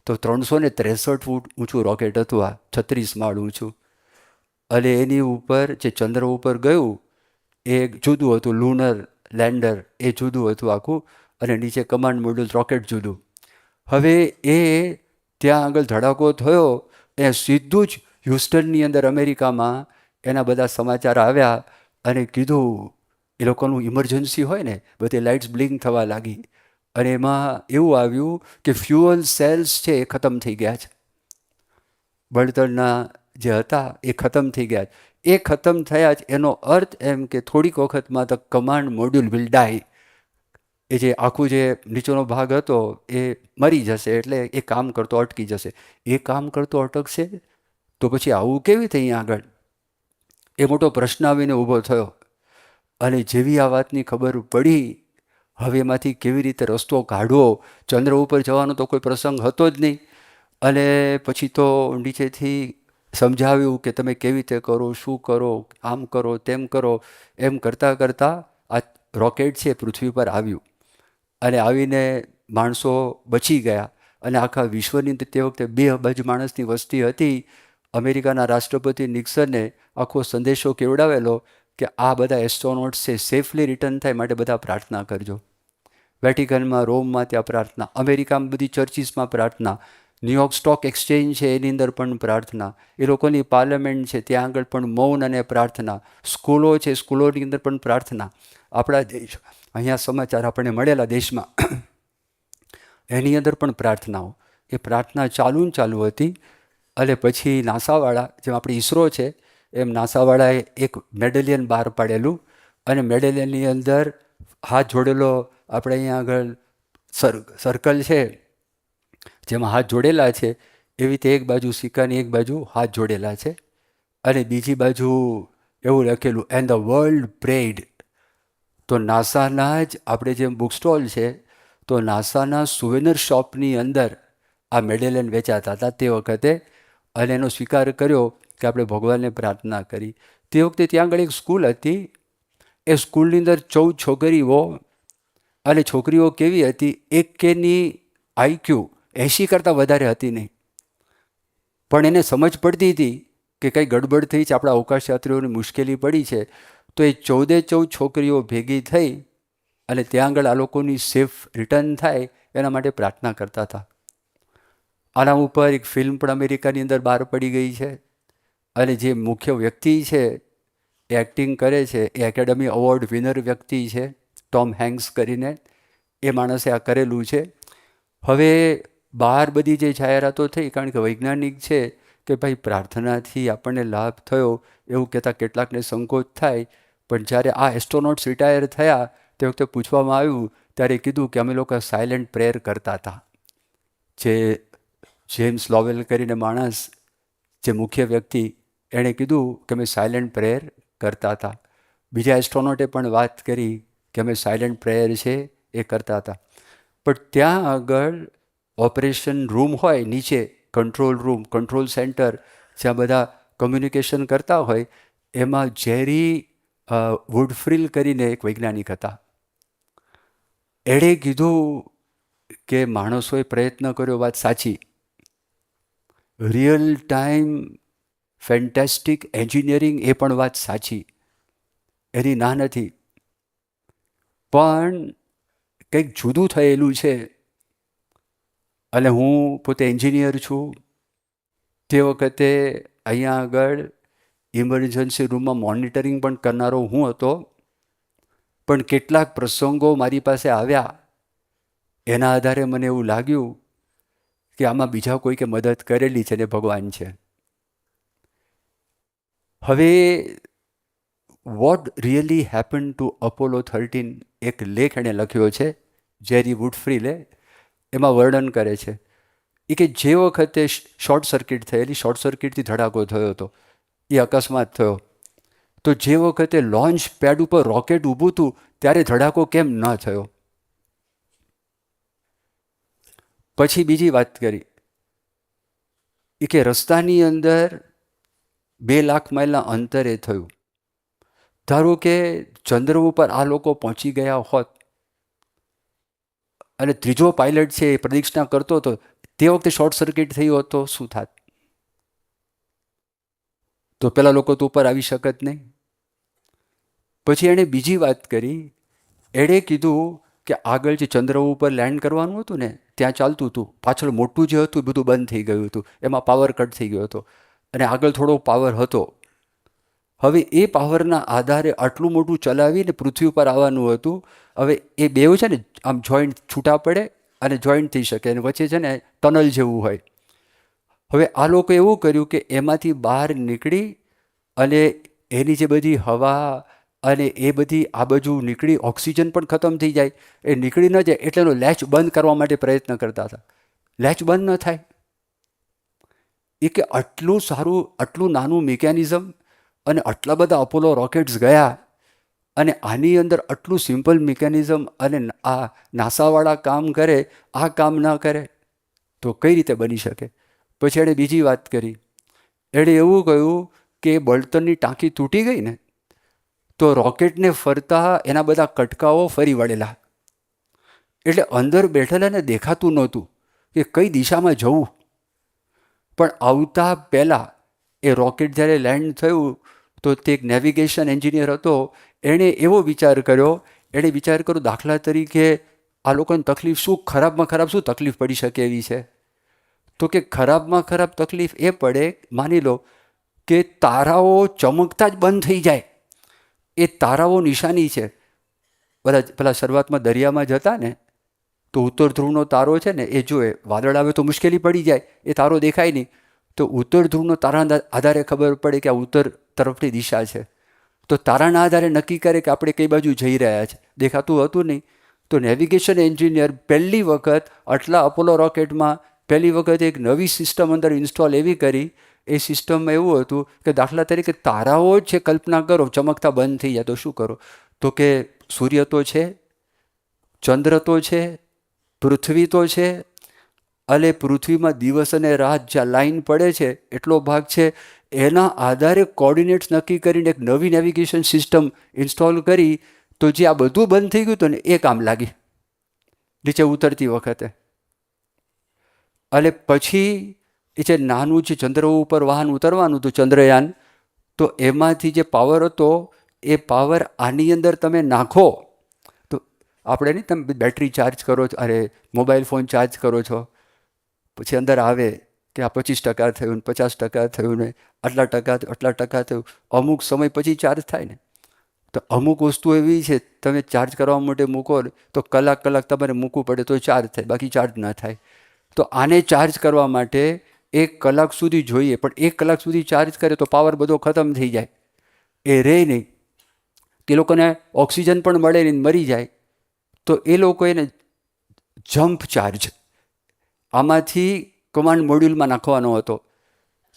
તો 363 ફૂટ ઊંચું રોકેટ હતું, આ 36 માળ ઊંચું. અને એની ઉપર જે ચંદ્ર ઉપર ગયું એ જુદું હતું, લુનર લેન્ડર એ જુદું હતું આખું, અને નીચે કમાન્ડ મોડ્યુલ રોકેટ જુદું. હવે એ ત્યાં આગળ ધડાકો થયો એ સીધું જ હ્યુસ્ટનની અંદર અમેરિકામાં એના બધા સમાચાર આવ્યા, અને કીધું એ લોકોનું ઇમરજન્સી હોય ને, બધી લાઇટ્સ બ્લિંક થવા લાગી. અને એમાં એવું આવ્યું કે ફ્યુઅલ સેલ્સ છે એ ખતમ થઈ ગયા છે, બળતણના જે હતા એ ખતમ થઈ ગયા. એ ખતમ થયા જ એનો અર્થ એમ કે થોડીક વખતમાં ધ કમાન્ડ મોડ્યુલ વિલ ડાય. એ જે આખું જે નીચેનો ભાગ હતો એ મરી જશે, એટલે એ કામ કરતો અટકી જશે. એ કામ કરતો અટકશે તો પછી આવું કેવી રીતે અહીંયા આગળ? એ મોટો પ્રશ્ન આવીને ઊભો થયો. અને જેવી આ વાતની ખબર પડી, હવે એમાંથી કેવી રીતે રસ્તો કાઢવો? ચંદ્ર ઉપર જવાનો તો કોઈ પ્રસંગ હતો જ નહીં. અને પછી તો નીચેથી સમજાવ્યું કે તમે કેવી રીતે કરો, શું કરો, આમ કરો, તેમ કરો. એમ કરતાં કરતાં આ રોકેટ છે પૃથ્વી પર આવ્યું, અને આવીને માણસો બચી ગયા. અને આખા વિશ્વની અંદર તે વખતે 2 અબજ માણસની વસ્તી હતી. અમેરિકાના રાષ્ટ્રપતિ નિક્સને આખો સંદેશો કેવડાવેલો કે આ બધા એસ્ટ્રોનોટ્સ છે સેફલી રિટર્ન થાય માટે બધા પ્રાર્થના કરજો. વેટિકનમાં, રોમમાં ત્યાં પ્રાર્થના, અમેરિકામાં બધી ચર્ચીસમાં પ્રાર્થના, ન્યુયોર્ક સ્ટોક એક્સચેન્જ છે એની અંદર પણ પ્રાર્થના, એ લોકોની પાર્લામેન્ટ છે ત્યાં આગળ પણ મૌન અને પ્રાર્થના, સ્કૂલો છે સ્કૂલોની અંદર પણ પ્રાર્થના. આપણા દેશ અહીંયા સમાચાર આપણને મળેલા દેશમાં એની અંદર પણ પ્રાર્થનાઓ. એ પ્રાર્થના ચાલુ હતી. અને પછી નાસાવાળા, જેમ આપણી ઈસરો છે એમ નાસાવાળાએ એક મેડેલિયન બહાર પાડેલું, અને મેડેલિયનની અંદર હાથ જોડેલો, આપણે અહીંયા આગળ સર્કલ છે જેમાં હાથ જોડેલા છે, એવી રીતે એક બાજુ સિક્કાની એક બાજુ હાથ જોડેલા છે, અને બીજી બાજુ એવું લખેલું એન્ડ ધ વર્લ્ડ પ્રેડ. તો નાસાના જ આપણે જેમ બુક સ્ટોલ છે, તો નાસાના સુવેનર શોપની અંદર આ મેડેલિયન વેચાતા હતા તે વખતે. અને એનો સ્વીકાર કર્યો કે આપણે ભગવાનને પ્રાર્થના કરી. તે વખતે ત્યાં આગળ એક સ્કૂલ હતી. એ સ્કૂલની અંદર 14 છોકરીઓ, અને છોકરીઓ કેવી હતી, એકેની IQ 80 કરતાં વધારે હતી નહીં, પણ એને સમજ પડતી હતી કે કંઈ ગડબડ થઈ છે, આપણા અવકાશયાત્રીઓની મુશ્કેલી પડી છે. તો એ 14 છોકરીઓ ભેગી થઈ અને ત્યાં આગળ આ લોકોની સેફ રિટર્ન થાય એના માટે પ્રાર્થના કરતા હતા. આના ઉપર એક ફિલ્મ પણ અમેરિકાની અંદર બહાર પડી ગઈ છે, અને જે મુખ્ય વ્યક્તિ છે એ એક્ટિંગ કરે છે એ એકેડમી એવોર્ડ વિનર વ્યક્તિ છે, ટોમ હેન્ક્સ કરીને. એ માણસે આ કરેલું છે. હવે બહાર બધી જે જાહેરાતો થઈ, કારણ કે વૈજ્ઞાનિક છે કે ભાઈ પ્રાર્થનાથી આપણને લાભ થયો એવું કહેતા કેટલાકને સંકોચ થાય, પણ જ્યારે આ એસ્ટ્રોનોટ્સ રિટાયર થયા તે વખતે પૂછવામાં આવ્યું ત્યારે કીધું કે અમે લોકો સાયલેન્ટ પ્રેયર કરતા હતા. જે જેમ્સ લોવેલ કરીને માણસ, જે મુખ્ય વ્યક્તિ, એણે કીધું કે અમે સાયલેન્ટ પ્રેયર કરતા હતા. બીજા એસ્ટ્રોનોટે પણ વાત કરી કે અમે સાયલેન્ટ પ્રેયર છે એ કરતા હતા. પણ ત્યાં આગળ ઓપરેશન રૂમ હોય નીચે, કંટ્રોલ રૂમ, કંટ્રોલ સેન્ટર, જ્યાં બધા કમ્યુનિકેશન કરતા હોય, એમાં જેરી વુડફ્રીલ કરીને એક વૈજ્ઞાનિક હતા. એણે કીધું કે માણસોએ પ્રયત્ન કર્યો, વાત સાચી, રિયલ ટાઈમ ફેન્ટેસ્ટિક એન્જિનિયરિંગ એ પણ વાત સાચી, એની ના નથી, પણ કંઈક જુદું થયેલું છે. અને હું પોતે એન્જિનિયર છું. તે વખતે અહીંયા આગળ ઇમરજન્સી રૂમમાં મોનિટરિંગ પણ કરનારો હું હતો, પણ કેટલાક પ્રસંગો મારી પાસે આવ્યા, એના આધારે મને એવું લાગ્યું કે આમાં બીજા કોઈકે મદદ કરેલી છે ને ભગવાન છે. હવે what really happen to Apollo 13 એક લેખ એણે લખ્યો છે, જેરી વુડફ્રીલે. એમાં વર્ણન કરે છે એ કે જે વખતે શોર્ટ સર્કિટ થયેલી, શોર્ટ સર્કિટથી ધડાકો થયો હતો, એ અકસ્માત થયો, તો જે વખતે લોન્ચ પેડ ઉપર રોકેટ ઊભું હતું ત્યારે ધડાકો કેમ ન થયો. પછી બીજી વાત કરી એ કે રસ્તાની અંદર 2 લાખ માઇલના અંતરે થયું. ધારો કે ચંદ્ર ઉપર આ લોકો પહોંચી ગયા હોત અને ત્રીજો પાયલટ છે એ પ્રદક્ષિણા કરતો હતો, તે વખતે શોર્ટ સર્કિટ થઈ હોત તો શું થાત? તો પેલા લોકો તો ઉપર આવી શકત નહીં. પછી એણે બીજી વાત કરી, એણે કીધું કે આગળ જે ચંદ્ર ઉપર લેન્ડ કરવાનું હતું ને ત્યાં ચાલતું હતું, પાછળ મોટું જે હતું બધું બંધ થઈ ગયું હતું, એમાં પાવર કટ થઈ ગયો હતો, અને આગળ થોડો પાવર હતો. હવે એ પાવરના આધારે આટલું મોટું ચલાવીને પૃથ્વી ઉપર આવવાનું હતું. હવે એ બેઉ છે ને આમ જોઈન્ટ છૂટા પડે અને જોઈન્ટ થઈ શકે, અને વચ્ચે છે ને ટનલ જેવું હોય. હવે આ લોકો એવું કર્યું કે એમાંથી બહાર નીકળી અને એની જે બધી હવા અને એ બધી આ બાજુ નીકળી, ઓક્સિજન પણ ખતમ થઈ જાય, એ નીકળી ન જાય એટલે એનો લેચ બંધ કરવા માટે પ્રયત્ન કરતા હતા. લેચ બંધ ન થાય. એ કે આટલું સારું, આટલું નાનું મિકેનિઝમ અને આટલા બધા અપોલો રોકેટ્સ ગયા, અને આની અંદર આટલું સિમ્પલ મિકેનિઝમ અને આ નાસાવાળા કામ કરે, આ કામ ન કરે તો કઈ રીતે બની શકે? પછી એણે બીજી વાત કરી. એણે એવું કહ્યું કે બળતણની ટાંકી તૂટી ગઈ ને તો રોકેટને ફરતા એના બધા કટકાઓ ફરી વળેલા, એટલે અંદર બેઠેલાને દેખાતું નહોતું કે કઈ દિશામાં જવું. પણ આવતા પહેલાં એ રોકેટ જ્યારે લેન્ડ થયું તો તે એક નેવિગેશન એન્જિનિયર હતો, એણે એવો વિચાર કર્યો, દાખલા તરીકે આ લોકોને તકલીફ શું, ખરાબમાં ખરાબ શું તકલીફ પડી શકે એવી છે? તો કે ખરાબમાં ખરાબ તકલીફ એ પડે, માની લો કે તારાઓ ચમકતા જ બંધ થઈ જાય, એ તારાઓ નિશાની છે. પેલા શરૂઆતમાં દરિયામાં જતા ને તો ઉત્તર ધ્રુવનો તારો છે ને એ જોએ, વાદળ આવે તો મુશ્કેલી પડી જાય, એ તારો દેખાય નહીં, તો ઉત્તર ધ્રુવનો તારાના આધારે ખબર પડે કે આ ઉત્તર તરફની દિશા છે. તો તારાના આધારે નક્કી કરે કે આપણે કઈ બાજુ જઈ રહ્યા છે. દેખાતું હતું નહીં. તો નેવિગેશન એન્જિનિયર પહેલી વખત આટલા અપોલો રોકેટમાં પહેલી વખત એક નવી સિસ્ટમ અંદર ઇન્સ્ટોલ એવી કરી, એ સિસ્ટમમાં એવું હતું કે દાખલા તરીકે તારાઓ જ છે, કલ્પના કરો ચમકતા બંધ થઈ જાય તો શું કરો? તો કે સૂર્ય તો છે, ચંદ્ર તો છે, પૃથ્વી તો છે, અને પૃથ્વીમાં દિવસ અને રાત જ્યાં લાઈન પડે છે એટલો ભાગ છે, એના આધારે કોર્ડિનેટ્સ નક્કી કરીને એક નવી નેવિગેશન સિસ્ટમ ઇન્સ્ટોલ કરી, તો જે આ બધું બંધ થઈ ગયું હતું ને એ કામ લાગી નીચે ઉતરતી વખતે. અને પછી એ જે નાનું જે ચંદ્ર ઉપર વાહન ઉતરવાનું હતું ચંદ્રયાન, તો એમાંથી જે પાવર હતો એ પાવર આની અંદર તમે નાખો તો આપણે નહીં, તમે બેટરી ચાર્જ કરો છો, અરે મોબાઈલ ફોન ચાર્જ કરો છો, પછી અંદર આવે કે આ 25% થયું ને 50% થયું ને આટલા ટકા થયું. અમુક સમય પછી ચાર્જ થાય ને. તો અમુક વસ્તુ એવી છે તમે ચાર્જ કરવા માટે મૂકો તો કલાક તમારે મૂકવું પડે તો ચાર્જ થાય, બાકી ચાર્જ ના થાય. તો આને ચાર્જ કરવા માટે 1 કલાક સુધી જોઈએ, પણ 1 કલાક સુધી ચાર્જ કરે તો પાવર બધો ખતમ થઈ જાય, એ રહે નહીં. તે લોકોને ઓક્સિજન પણ મળે નહીં, મરી જાય. તો એ લોકો એને જમ્પ ચાર્જ આમાંથી કમાન્ડ મોડ્યુલમાં નાખવાનો હતો.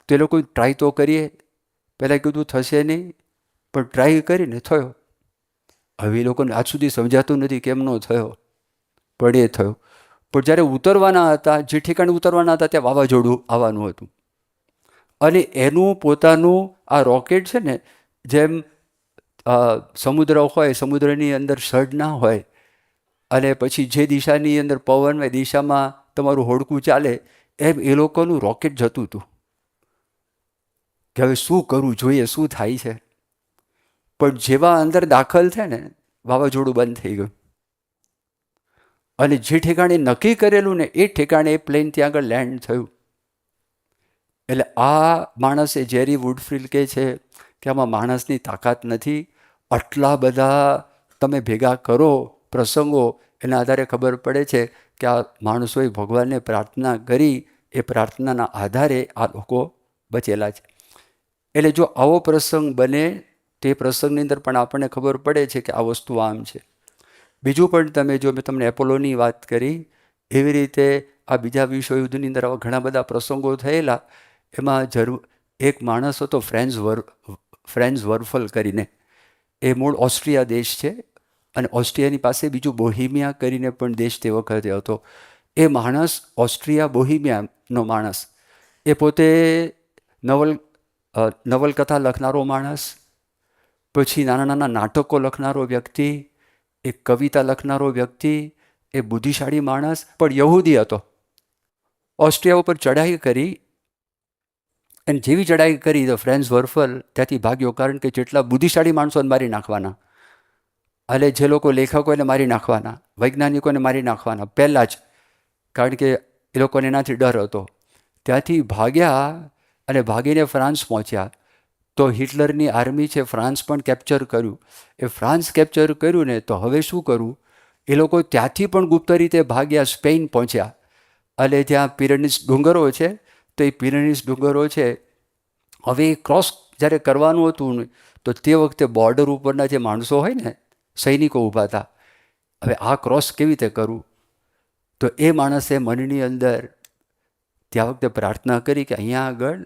તે લોકો ટ્રાય તો કરીએ, પહેલાં કીધું થશે નહીં, પણ ટ્રાય કરીને થયો. હવે એ લોકોને આજ સુધી સમજાતું નથી કેમનો થયો, પણ એ થયો. પણ જ્યારે ઉતરવાના હતા, જે ઠેકાણે ઉતરવાના હતા ત્યાં વાવાઝોડું આવવાનું હતું. અને એનું પોતાનું આ રોકેટ છે ને, જેમ સમુદ્ર હોય, સમુદ્રની અંદર સડ ના હોય, અને પછી જે દિશાની અંદર પવન હોય દિશામાં તમારું હોડકું ચાલે, એમ એ લોકોનું રોકેટ જતું હતું કે હવે શું કરવું જોઈએ, શું થાય છે. પણ જેવા અંદર દાખલ થાય ને, વાવાઝોડું બંધ થઈ ગયું. અને જે ઠેકાણે નક્કી કરેલું ને એ ઠેકાણે એ પ્લેન ત્યાં આગળ લેન્ડ થયું. એટલે આ માણસે જેરી વુડફિલ્ડ કહે છે કે આમાં માણસની તાકાત નથી. આટલા બધા તમે ભેગા કરો પ્રસંગો, એના આધારે ખબર પડે છે કે આ માણસોએ ભગવાનને પ્રાર્થના કરી, એ પ્રાર્થનાના આધારે આ લોકો બચેલા છે. એટલે જો આવો પ્રસંગ બને, તે પ્રસંગની અંદર પણ આપણને ખબર પડે છે કે આ વસ્તુ આમ છે. બીજું પણ તમે જો, મેં તમને એપોલોની વાત કરી, એવી રીતે આ બીજા વિશ્વયુદ્ધની અંદર આવા ઘણા બધા પ્રસંગો થયેલા. એમાં એક માણસ હતો ફ્રેન્ઝ વર્ફલ કરીને, એ મૂળ ઓસ્ટ્રિયા દેશ છે, અને ઓસ્ટ્રિયાની પાસે બીજું બોહિમિયા કરીને પણ દેશ તે વખતે હતો. એ માણસ ઓસ્ટ્રિયા બોહિમિયાનો માણસ, એ પોતે નવલકથા લખનારો માણસ, પછી નાના નાના નાટકો લખનારો વ્યક્તિ, એક કવિતા લખનારો વ્યક્તિ, એ બુદ્ધિશાળી માણસ, પણ યહૂદી હતો. ઓસ્ટ્રિયા ઉપર ચડાઈ કરી, અને જેવી ચડાઈ કરી તો ફ્રેન્ઝ વર્ફલ ત્યાંથી ભાગ્યો, કારણ કે જેટલા બુદ્ધિશાળી માણસોને મારી નાખવાના, અને જે લોકો લેખકોને મારી નાખવાના, વૈજ્ઞાનિકોને મારી નાખવાના પહેલાં જ, કારણ કે એ લોકોને એનાથી ડર હતો. ત્યાંથી ભાગ્યા અને ભાગીને ફ્રાન્સ પહોંચ્યા. તો હિટલરની આર્મી છે, ફ્રાન્સ પણ કેપ્ચર કર્યું. એ ફ્રાન્સ કેપ્ચર કર્યું ને, તો હવે શું કરવું? એ લોકો ત્યાંથી પણ ગુપ્ત રીતે ભાગ્યા, સ્પેન પહોંચ્યા. અને ત્યાં પિરેનીસ ડુંગરો છે, તો એ પિરેનીસ ડુંગરો છે, હવે એ ક્રોસ જ્યારે કરવાનું હતું ને, તો તે વખતે બોર્ડર ઉપરના જે માણસો હોય ને, સૈનિકો ઊભા હતા. હવે આ ક્રોસ કેવી રીતે કરવું? તો એ માણસે મનની અંદર ત્યાં વખતે પ્રાર્થના કરી કે અહીંયા આગળ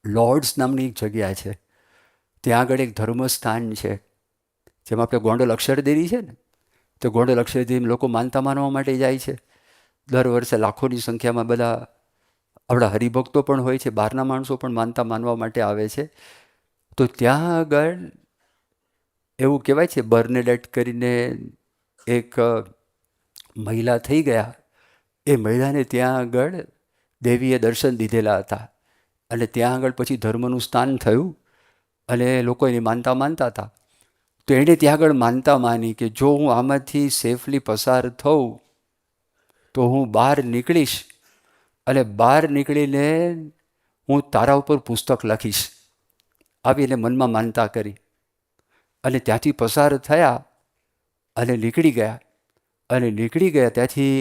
લોર્ડ્સ નામની એક જગ્યા છે, ત્યાં આગળ એક ધર્મસ્થાન છે, જેમાં આપણે ગોંડલ અક્ષરદેરી છે ને, તો ગોંડલ અક્ષરદેરી લોકો માનતા માનવા માટે જાય છે. દર વર્ષે લાખોની સંખ્યામાં બધા આપણા હરિભક્તો પણ હોય છે, બહારના માણસો પણ માનતા માનવા માટે આવે છે. તો ત્યાં આગળ એવું કહેવાય છે, બર્નેડેટ કરીને એક મહિલા થઈ ગયા. એ મહિલાને ત્યાં આગળ દેવીએ દર્શન દીધેલા હતા, અને ત્યાં આગળ પછી ધર્મનું સ્થાન થયું, અને લોકો એની માનતા માનતા હતા. તો એણે ત્યાં આગળ માનતા માની કે જો હું આમાંથી સેફલી પસાર થઉં તો હું બહાર નીકળીશ, અને બહાર નીકળીને હું તારા ઉપર પુસ્તક લખીશ, આવી એને મનમાં માનતા કરી. અને ત્યાંથી પસાર થયા અને નીકળી ગયા. અને નીકળી ગયા ત્યાંથી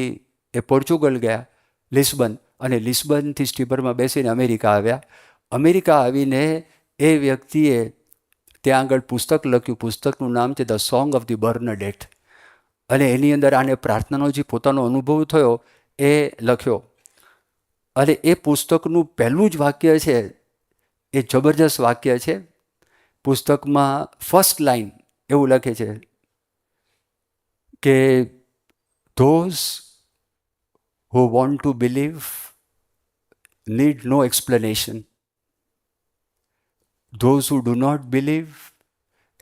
એ પોર્ચુગલ ગયા, લિસ્બન, અને લિસ્બનથી સ્ટીમરમાં બેસીને અમેરિકા આવ્યા. અમેરિકા આવીને એ વ્યક્તિએ ત્યાં આગળ પુસ્તક લખ્યું. પુસ્તકનું નામ છે ધ સોંગ ઓફ ધી બર્નડેટ. અને એની અંદર આને પ્રાર્થનાનો જે પોતાનો અનુભવ થયો એ લખ્યો. અને એ પુસ્તકનું પહેલું જ વાક્ય છે, એ જબરજસ્ત વાક્ય છે. પુસ્તકમાં ફર્સ્ટ લાઈન એવું લખે છે કે those who want to believe need no explanation. Those who do not believe,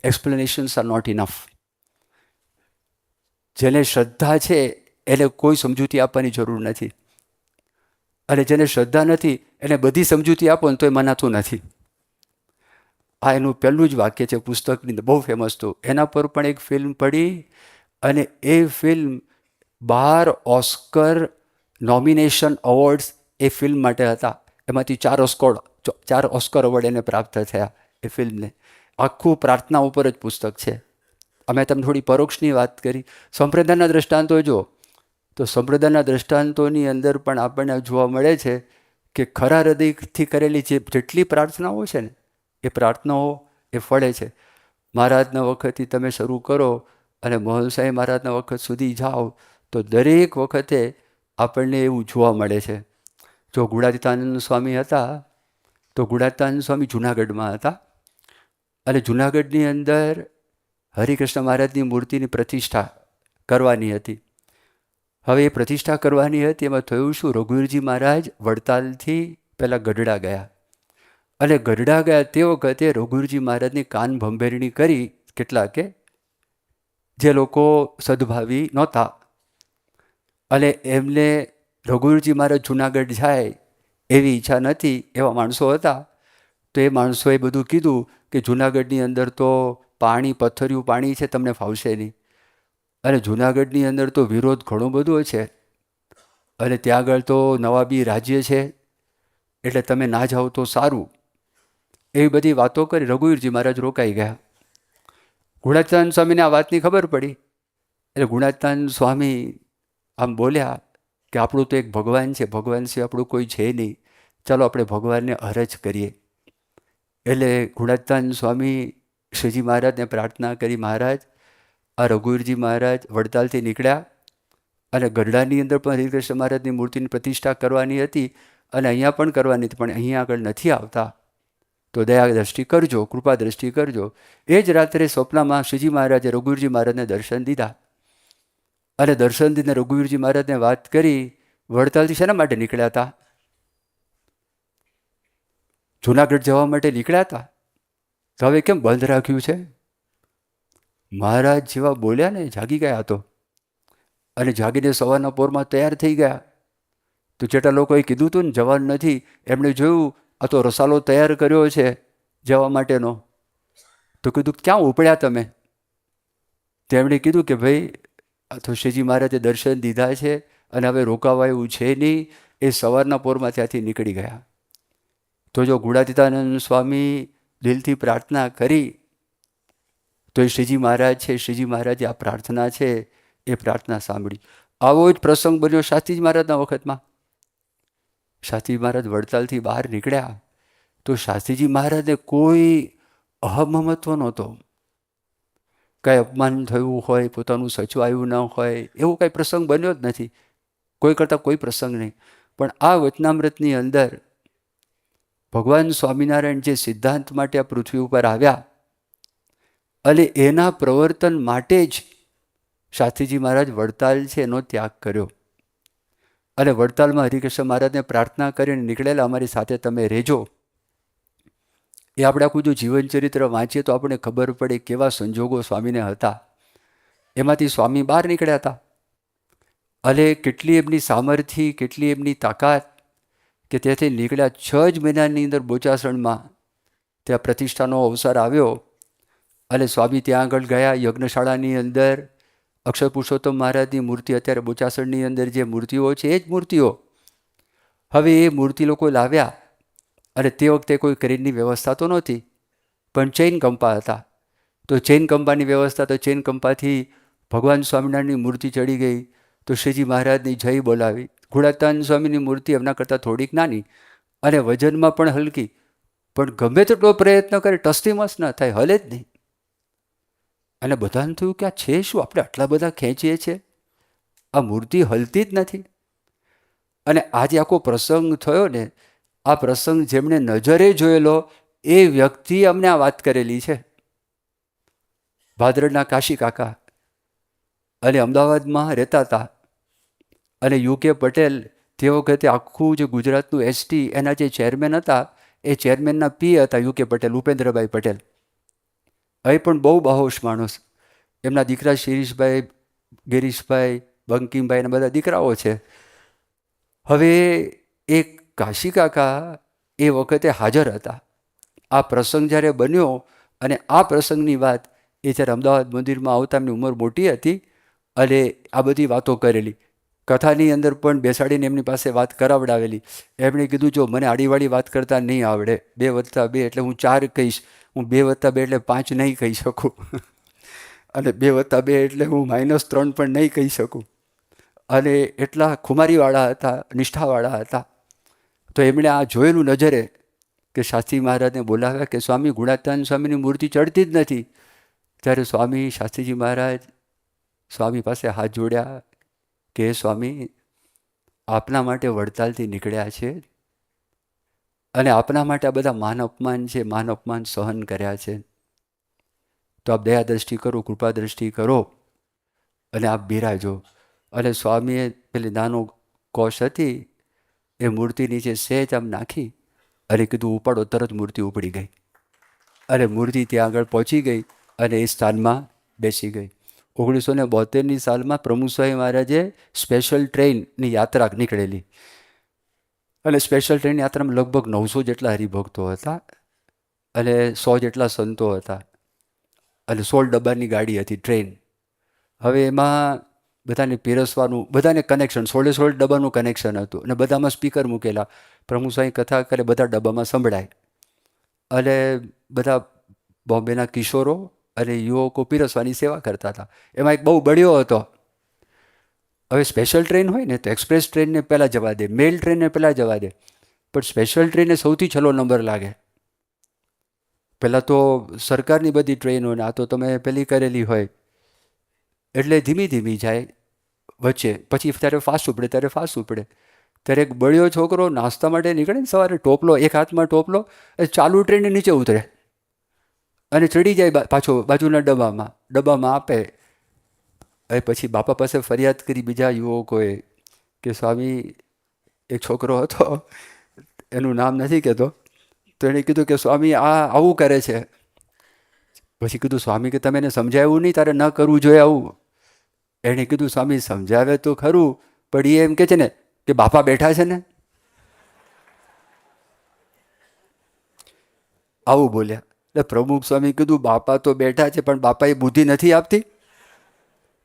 explanations are not enough. જેને શ્રદ્ધા છે એને કોઈ સમજૂતી આપવાની જરૂર નથી, અને જેને શ્રદ્ધા નથી એને બધી સમજૂતી આપો ને તો એ મનાતું નથી. આ એનું પહેલું જ વાક્ય છે પુસ્તકની, બહુ ફેમસ હતું. એના પર પણ એક ફિલ્મ પડી, અને એ ફિલ્મ 12 ઓસ્કર નોમિનેશન અવોર્ડ્સ એ ફિલ્મ માટે હતા. એમાંથી 4 ઓસ્કર એવોર્ડ એને પ્રાપ્ત થયા એ ફિલ્મને. આખું પ્રાર્થના ઉપર જ પુસ્તક છે. અમે તમને થોડી પરોક્ષની વાત કરી. સંપ્રદાયના દ્રષ્ટાંતો જો, તો સંપ્રદાયના દ્રષ્ટાંતોની અંદર પણ આપણને જોવા મળે છે કે ખરા હૃદયથી કરેલી જેટલી પ્રાર્થનાઓ છે ને, એ પ્રાર્થનાઓ એ ફળે છે. મહારાજના વખતથી તમે શરૂ કરો અને મોહનસાઈ મહારાજના વખત સુધી જાઓ તો દરેક વખતે આપણને એવું જોવા મળે છે. જો ગુણાતીતાનંદ સ્વામી હતા, તો ગુણાતીતાનંદ સ્વામી જૂનાગઢમાં હતા અને જૂનાગઢની અંદર હરિકૃષ્ણ મહારાજની મૂર્તિની પ્રતિષ્ઠા કરવાની હતી. હવે એ પ્રતિષ્ઠા કરવાની હતી, એમાં થયું શું, રઘુવીરજી મહારાજ વડતાલથી પહેલાં ગઢડા ગયા અને ગઢડા ગયા તે વખતે રઘુવીરજી મહારાજની કાન ભંભેરણી કરી કેટલાકે, જે લોકો સદભાવી નહોતા, અને એમને રઘુવીરજી મહારાજ જૂનાગઢ જાય એવી ઈચ્છા નથી, એવા માણસો હતા. તો એ માણસોએ બધું કીધું કે જૂનાગઢની અંદર તો પાણી, પથ્થરિયું પાણી છે, તમને ફાવશે નહીં. અને જૂનાગઢની અંદર તો વિરોધ ઘણો બધો છે અને ત્યાં આગળ તો નવાબી રાજ્ય છે, એટલે તમે ના જાઓ તો સારું. એવી બધી વાતો કરી. રઘુવીરજી મહારાજ રોકાઈ ગયા. ગુણાતીતાનંદ સ્વામીને આ વાતની ખબર પડી એટલે ગુણાતીતાનંદ સ્વામી આમ બોલ્યા કે આપણું તો એક ભગવાન છે, ભગવાન સિવાય આપણું કોઈ છે નહીં, ચાલો આપણે ભગવાનને અરજ કરીએ. એટલે ગુણાતીતાનંદ સ્વામી શ્રીજી મહારાજને પ્રાર્થના કરી, મહારાજ આ રઘુવીરજી મહારાજ વડતાલથી નીકળ્યા અને ગઢડાની અંદર પણ હરિકૃષ્ણ મહારાજની મૂર્તિની પ્રતિષ્ઠા કરવાની હતી અને અહીંયા પણ કરવાની હતી, પણ અહીંયા આગળ નથી આવતા, તો દયા દ્રષ્ટિ કરજો, કૃપા દ્રષ્ટિ કરજો. એ જ રાત્રે સ્વપ્નમાં શ્રીજી મહારાજે રઘુવીરજી મહારાજને દર્શન દીધા અને દર્શન દીધને રઘુવીરજી મહારાજને વાત કરી, વડતાલથી શેના માટે નીકળ્યા હતા? જૂનાગઢ જવા માટે નીકળ્યા હતા, તો હવે કેમ બંધ રાખ્યું છે? મહારાજ જેવા બોલ્યા ને, જાગી ગયા હતો અને જાગીને સવારના પોરમાં તૈયાર થઈ ગયા. તો જેટલા લોકોએ કીધું હતું ને જવાનું નથી, એમણે જોયું આ તો રસાલો તૈયાર કર્યો છે જવા માટેનો. તો કીધું ક્યાં ઉપડ્યા તમે? તેમણે કીધું કે ભાઈ આ તો શ્રીજી મહારાજે દર્શન દીધા છે અને હવે રોકાવા એવું છે નહીં, એ સવારના પોરમાં ત્યાંથી નીકળી ગયા. તો જો ગુણાતીતાનંદ સ્વામી દિલથી પ્રાર્થના કરી તો એ શ્રીજી મહારાજ છે, શ્રીજી મહારાજે આ પ્રાર્થના છે એ પ્રાર્થના સાંભળી. આવો જ પ્રસંગ બન્યો શાસ્ત્રીજી મહારાજના વખતમાં. શાસ્ત્રીજી મહારાજ વડતાલથી બહાર નીકળ્યા તો શાસ્ત્રીજી મહારાજને કોઈ અહમમત્વ નહોતો. કાંઈ અપમાન થયું હોય, પોતાનું સચવાયું ન હોય, એવો કાંઈ પ્રસંગ બન્યો જ નથી, કોઈ કરતાં કોઈ પ્રસંગ નહીં. પણ આ વચનામૃતની અંદર ભગવાન સ્વામિનારાયણ જે સિદ્ધાંત માટે આ પૃથ્વી ઉપર આવ્યા અને એના પ્રવર્તન માટે જ શાસ્ત્રીજી મહારાજ વડતાલ છે એનો ત્યાગ કર્યો અને વડતાલમાં હરિકૃષ્ણ મહારાજને પ્રાર્થના કરીને નીકળેલા, અમારી સાથે તમે રહેજો. એ આપણે આખું જો જીવનચરિત્ર વાંચીએ તો આપણને ખબર પડે કેવા સંજોગો સ્વામીને હતા. એમાંથી સ્વામી બહાર નીકળ્યા હતા અને કેટલી એમની સામર્થ્ય, કેટલી એમની તાકાત કે ત્યાંથી નીકળ્યા. 6 જ મહિનાની અંદર બોચાસણમાં ત્યાં પ્રતિષ્ઠાનો અવસર આવ્યો અને સ્વામી ત્યાં આગળ ગયા. યજ્ઞશાળાની અંદર અક્ષર પુરુષોત્તમ મહારાજની મૂર્તિ, અત્યારે બોચાસણની અંદર જે મૂર્તિઓ છે એ જ મૂર્તિઓ, હવે એ મૂર્તિ લોકો લાવ્યા અને તે વખતે કોઈ ક્રેનની વ્યવસ્થા તો નહોતી, પણ ચેઇન કંપા હતા. તો ચેઇન કંપાની વ્યવસ્થા, તો ચેઇન કંપાથી ભગવાન સ્વામિનારાયણની મૂર્તિ ચડી ગઈ તો શ્રીજી મહારાજની જય બોલાવી. ગુણાતીતાનંદ સ્વામીની મૂર્તિ એમના કરતાં થોડીક નાની અને વજનમાં પણ હલકી, પણ ગમે તેટલો પ્રયત્ન કરે ટસ્ટીમસ ન થાય, હલે જ નહીં. અને બધાને થયું કે આ છે શું, આપણે આટલા બધા ખેંચીએ છીએ, આ મૂર્તિ હલતી જ નથી. અને આજે આખો પ્રસંગ થયો ને, આ પ્રસંગ જેમણે નજરે જોયેલો એ વ્યક્તિ અમને આ વાત કરેલી છે. ભાદરડના કાશી કાકા અને અમદાવાદમાં રહેતા હતા અને યુકે પટેલ તે વખતે આખું જે ગુજરાતનું એસટી એના જે ચેરમેન હતા એ ચેરમેનના પી હતા યુકે પટેલ, ઉપેન્દ્રભાઈ પટેલ. એ પણ બહુ બાહોશ માણસ. એમના દીકરા શિરીષભાઈ, ગિરીશભાઈ, બંકિમભાઈ એના બધા દીકરાઓ છે. હવે એક કાશી કાકા એ વખતે હાજર હતા. આ પ્રસંગ જ્યારે બન્યો અને આ પ્રસંગની વાત એ જ્યારે અમદાવાદ મંદિરમાં આવતા એમની ઉંમર મોટી હતી અને આ બધી વાતો કરેલી. કથાની અંદર પણ બેસાડીને એમની પાસે વાત કરાવડાવેલી. એમણે કીધું જો મને આડીવાળી વાત કરતા નહીં આવડે, 2+2 એટલે હું 4 કહીશ, હું 2+2 એટલે 5 નહીં કહી શકું અને 2+2 એટલે હું -3 પણ નહીં કહી શકું. અને એટલા ખુમારીવાળા હતા, નિષ્ઠાવાળા હતા. તો એમણે આ જોયેલું નજરે કે શાસ્ત્રી મહારાજને બોલાવ્યા કે સ્વામી ગુણાત્યાન સ્વામીની મૂર્તિ ચડતી જ નથી. ત્યારે સ્વામી શાસ્ત્રીજી મહારાજ સ્વામી પાસે હાથ જોડ્યા કે સ્વામી આપના માટે વડતાલથી નીકળ્યા છે અને આપના માટે આ બધા માન અપમાન છે, માન અપમાન સહન કર્યા છે, તો આપ દયા દ્રષ્ટિ કરો, કૃપા દ્રષ્ટિ કરો અને આપ બિરાજો. અને સ્વામીએ પેલી નાનો કોશ હતી એ મૂર્તિ નીચે સહેજ આમ નાખી અને કીધું ઉપાડો. તરત મૂર્તિ ઉપડી ગઈ અને મૂર્તિ ત્યાં આગળ પહોંચી ગઈ અને એ સ્થાનમાં બેસી ગઈ. 1972ની સાલમાં પ્રમુખ સ્વામી મહારાજે સ્પેશિયલ ટ્રેનની યાત્રા નીકળેલી અને સ્પેશિયલ ટ્રેન યાત્રામાં લગભગ 900 જેટલા હરિભક્તો હતા અને 100 જેટલા સંતો હતા અને 16 ડબ્બાની ગાડી હતી ટ્રેન. હવે એમાં બધાને પીરસવાનું, બધાને કનેક્શન, 16 ડબ્બાનું કનેક્શન હતું અને બધામાં સ્પીકર મૂકેલા. પ્રમુખ સ્વામી કથા કરે, બધા ડબ્બામાં સંભળાય અને બધા બોમ્બેના કિશોરો અને યુવકો પીરસવાની સેવા કરતા હતા. એમાં એક બહુ બળ્યો હતો. હવે સ્પેશિયલ ટ્રેન હોય ને તો એક્સપ્રેસ ટ્રેનને પહેલાં જવા દે, મેલ ટ્રેનને પહેલાં જવા દે, પણ સ્પેશિયલ ટ્રેનને સૌથી છેલ્લો નંબર લાગે. પહેલાં તો સરકારની બધી ટ્રેનોને આ તો તમે પેલી કરેલી હોય એટલે ધીમી ધીમી જાય વચ્ચે, પછી ત્યારે ફાસ્ટ ઉપડે, ત્યારે ફાસ્ટ ઉપડે. ત્યારે એક બળ્યો છોકરો નાસ્તા માટે નીકળે ને સવારે, ટોપલો એક હાથમાં ટોપલો, એ ચાલુ ટ્રેનને નીચે ઉતરે અને ચડી જાય પાછો બાજુના ડબ્બામાં આપે. હવે પછી બાપા પાસે ફરિયાદ કરી બીજા યુવકોએ કે સ્વામી એક છોકરો હતો, એનું નામ નથી કહેતો, તો એણે કીધું કે સ્વામી આ આવું કરે છે. પછી કીધું સ્વામી કે તમે એને સમજાવ્યું નહીં, તારે ન કરવું જોઈએ આવું. એણે કીધું સ્વામી સમજાવે તો ખરું, પણ એ એમ કે છે ને કે બાપા બેઠા છે ને, આવું બોલ્યા. એટલે પ્રમુખ સ્વામી કીધું બાપા તો બેઠા છે પણ બાપાએ બુદ્ધિ નથી આપતી.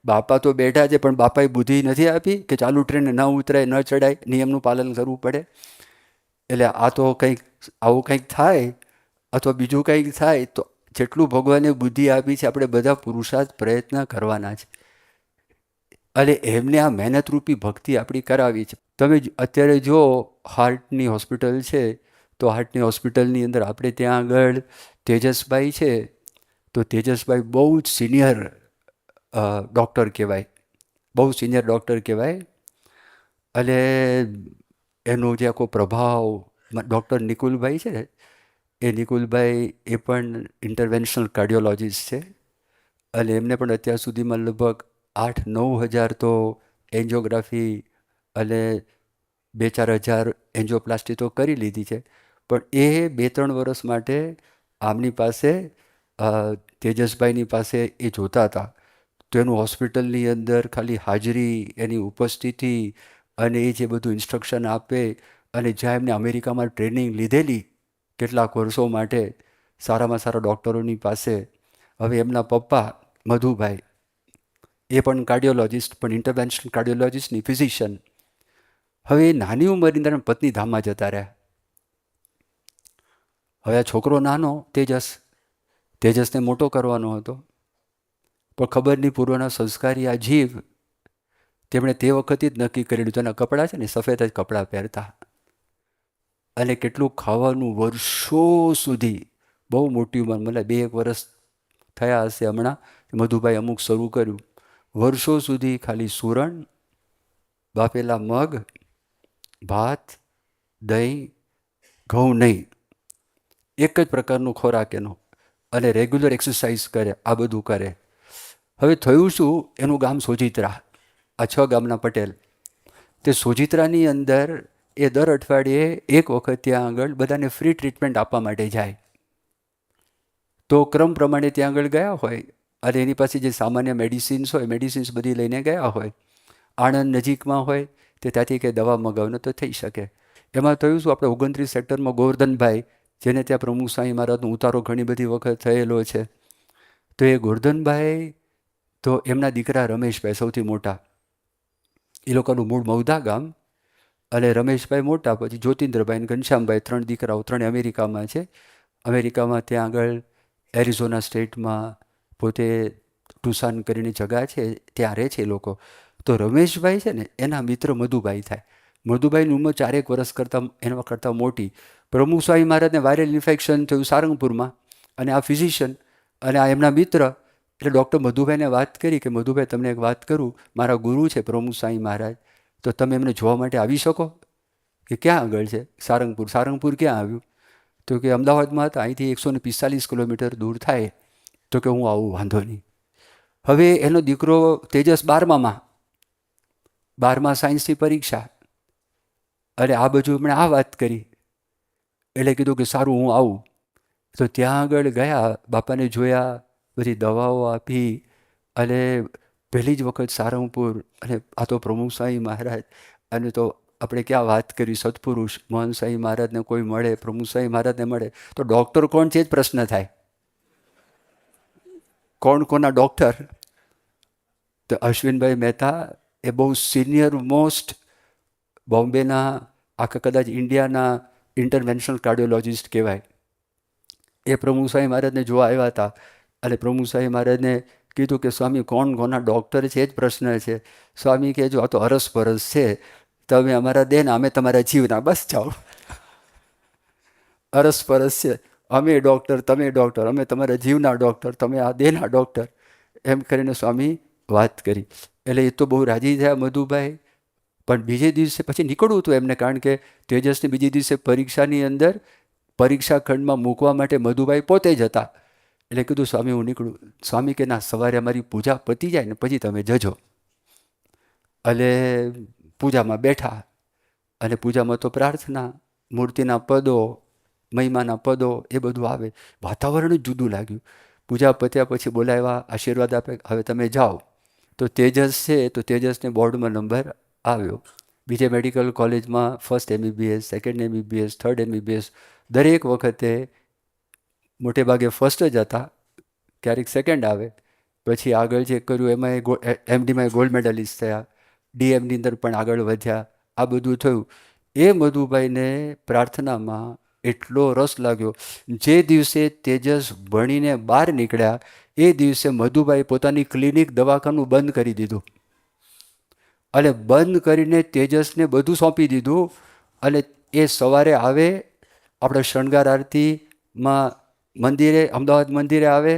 બાપા તો બેઠા છે પણ બાપાએ બુદ્ધિ નથી આપી કે ચાલુ ટ્રેન ન ઉતરાય, ન ચડાય, નિયમનું પાલન કરવું પડે. એટલે આ તો કંઈક આવું કંઈક થાય અથવા બીજું કંઈક થાય તો જેટલું ભગવાને બુદ્ધિ આપી છે આપણે બધા પુરુષાર્થ પ્રયત્ન કરવાના છે અને એમને આ મહેનતરૂપી ભક્તિ આપણી કરાવી છે. તમે અત્યારે જો હાર્ટની હોસ્પિટલ છે તો હાર્ટની હોસ્પિટલની અંદર આપણે ત્યાં આગળ તેજસભાઈ છે, તો તેજસભાઈ બહુ જ સિનિયર ડૉક્ટર કહેવાય, બહુ સિનિયર ડૉક્ટર કહેવાય. અને એનો જે આખો પ્રભાવ, ડૉક્ટર નિકુલભાઈ છે ને, એ નિકુલભાઈ એ પણ ઇન્ટરવેન્શનલ કાર્ડિયોલોજિસ્ટ છે અને એમને પણ અત્યાર સુધીમાં લગભગ 8-9 હજાર તો એન્જિયોગ્રાફી અને 2-4 હજાર એન્જિયોપ્લાસ્ટી તો કરી લીધી છે. પણ એ 2-3 વર્ષ માટે આમની પાસે તેજસભાઈની પાસે એ જોતા હતા. તો એનું હોસ્પિટલની અંદર ખાલી હાજરી, એની ઉપસ્થિતિ અને એ જે બધું ઇન્સ્ટ્રક્શન આપે અને જ્યાં એમને અમેરિકામાં ટ્રેનિંગ લીધેલી કેટલાક વર્ષો માટે સારામાં સારા ડૉક્ટરોની પાસે. હવે એમના પપ્પા મધુભાઈ એ પણ કાર્ડિયોલોજિસ્ટ, પણ ઇન્ટરવેન્શનલ કાર્ડિયોલોજિસ્ટની ફિઝિશિયન. હવે એ નાની ઉંમરની અંદર પત્ની ધામમાં જતા રહ્યા. હવે આ છોકરો નાનો તેજસને મોટો કરવાનો હતો, પણ ખબર નહીં પૂર્વના સંસ્કારી આ જીવ, તેમણે તે વખતે જ નક્કી કરેલું. તેના કપડાં છે ને સફેદ જ કપડાં પહેરતા અને કેટલું ખાવાનું વર્ષો સુધી, બહુ મોટી ઉંમર, મતલબ 2-1 વર્ષ થયા હશે હમણાં, મધુભાઈ અમુક શરૂ કર્યું. વર્ષો સુધી ખાલી સુરણ, બાફેલા મગ, ભાત, દહીં, ઘઉં નહીં, એક જ પ્રકારનો ખોરાક એનો, અને રેગ્યુલર એક્સરસાઇઝ કરે, આ બધું કરે. હવે થયું શું, એનું ગામ સોજિત્રા, આ 6 ગામના પટેલ. તે સોજિત્રાની અંદર એ દર અઠવાડિયે એક વખત ત્યાં આગળ બધાને ફ્રી ટ્રીટમેન્ટ આપવા માટે જાય. તો ક્રમ પ્રમાણે ત્યાં આગળ ગયા હોય અને એની પાસે જે સામાન્ય મેડિસિન્સ હોય, મેડિસિન્સ બધી લઈને ગયા હોય. આણંદ નજીકમાં હોય તે ત્યાંથી કંઈ દવા મગાવને તો થઈ શકે. એમાં થયું શું, આપણે 29 સેક્ટરમાં ગોવર્ધનભાઈ, જેને ત્યાં પ્રમુખ સ્વામી મહારાજનો ઉતારો ઘણી બધી વખત થયેલો છે, તો એ ગોવર્ધનભાઈ તો એમના દીકરા રમેશભાઈ સૌથી મોટા, એ લોકોનું મૂળ મૌધા ગામ. અને રમેશભાઈ મોટા, પછી જ્યોતિન્દ્રભાઈ અને ઘનશ્યામભાઈ, 3 દીકરાઓ, 3 અમેરિકામાં છે. અમેરિકામાં ત્યાં આગળ એરિઝોના સ્ટેટમાં પોતે ટુસાન કરીને જગા છે, ત્યાં રહે છે એ લોકો. તો રમેશભાઈ છે ને એના મિત્ર મધુભાઈ થાય. મધુભાઈની ઉંમર 4 વર્ષ એના કરતાં મોટી. પ્રમુખ સ્વામી મહારાજને વાયરલ ઇન્ફેક્શન થયું સારંગપુરમાં, અને આ ફિઝિશિયન અને આ એમના મિત્ર, એટલે ડૉક્ટર મધુભાઈને વાત કરી કે મધુભાઈ તમને એક વાત કરું, મારા ગુરુ છે પ્રમુખ સ્વામી મહારાજ, તો તમે એમને જોવા માટે આવી શકો? કે ક્યાં આગળ છે? સારંગપુર. સારંગપુર ક્યાં આવ્યું? તો કે અમદાવાદમાં હતા, અહીંથી 145 કિલોમીટર દૂર થાય. તો કે હું આવું, વાંધો નહીં. હવે એનો દીકરો તેજસ 12મા સાયન્સની પરીક્ષા, અને આ બાજુ એમણે આ વાત કરી, એટલે કીધું કે સારું હું આવું. તો ત્યાં આગળ ગયા, બાપાને જોયા, બધી દવાઓ આપી, અને પહેલી જ વખત સારંગપુર, અને આ તો પ્રમુખ સ્વામી મહારાજ, અને તો આપણે ક્યાં વાત કરી, સત્પુરુષ મોહન સ્વામી મહારાજને કોઈ મળે, પ્રમુખ સ્વામી મહારાજને મળે તો ડૉક્ટર કોણ છે જ પ્રશ્ન થાય. કોણ કોના ડૉક્ટર? તો અશ્વિનભાઈ મહેતા એ બહુ સિનિયર મોસ્ટ બોમ્બેના, આખા કદાચ ઇન્ડિયાના ઇન્ટરવેન્શનલ કાર્ડિયોલોજિસ્ટ કહેવાય. એ પ્રમુખ સ્વામી મહારાજને જોવા આવ્યા હતા, અને પ્રમુખ સ્વામી મહારાજને કીધું કે સ્વામી કોણ કોના ડૉક્ટર છે એ જ પ્રશ્ન છે. સ્વામી કહે જો આ તો અરસપરસ છે, તમે અમારા દેના અમે તમારા જીવના, બસ જાઓ. અરસપરસ છે, અમે ડૉક્ટર તમે ડૉક્ટર, અમે તમારા જીવના ડૉક્ટર, તમે આ દેના ડૉક્ટર, એમ કરીને સ્વામી વાત કરી. એટલે એ તો બહુ રાજી થયા મધુભાઈ. પણ બીજે દિવસે પછી નીકળવું હતું એમને, કારણ કે તેજસને બીજે દિવસે પરીક્ષાની અંદર પરીક્ષા ખંડમાં મૂકવા માટે મધુભાઈ પોતે જ હતા. એટલે કીધું સ્વામી હું નીકળું. સ્વામી કે ના, સવારે અમારી પૂજા પતી જાય ને પછી તમે જજો. એટલે પૂજામાં બેઠા, અને પૂજામાં તો પ્રાર્થના, મૂર્તિના પદો, મહિમાના પદો, એ બધું આવે. વાતાવરણ જ જુદું લાગ્યું. પૂજા પત્યા પછી બોલાવ્યા, આશીર્વાદ આપે, હવે તમે જાઓ. તો તેજસ છે, તો તેજસને બોર્ડમાં નંબર આવ્યો. બીજે મેડિકલ કોલેજમાં first MBBS, second MBBS, third MBBS, દરેક વખતે મોટે ભાગે ફર્સ્ટ જ હતા, ક્યારેક સેકન્ડ આવે. પછી આગળ જે કર્યું એમાં MDમાં ગોલ્ડ મેડલિસ્ટ થયા, DMની અંદર પણ આગળ વધ્યા. આ બધું થયું. એ મધુભાઈને પ્રાર્થનામાં એટલો રસ લાગ્યો. જે દિવસે તેજસ ભણીને બહાર નીકળ્યા એ દિવસે મધુભાઈ પોતાની ક્લિનિક, દવાખાનું બંધ કરી દીધું, અને બંધ કરીને તેજસને બધું સોંપી દીધું. અને એ સવારે આવે, આપણે શણગાર આરતીમાં મંદિરે, અમદાવાદ મંદિરે આવે,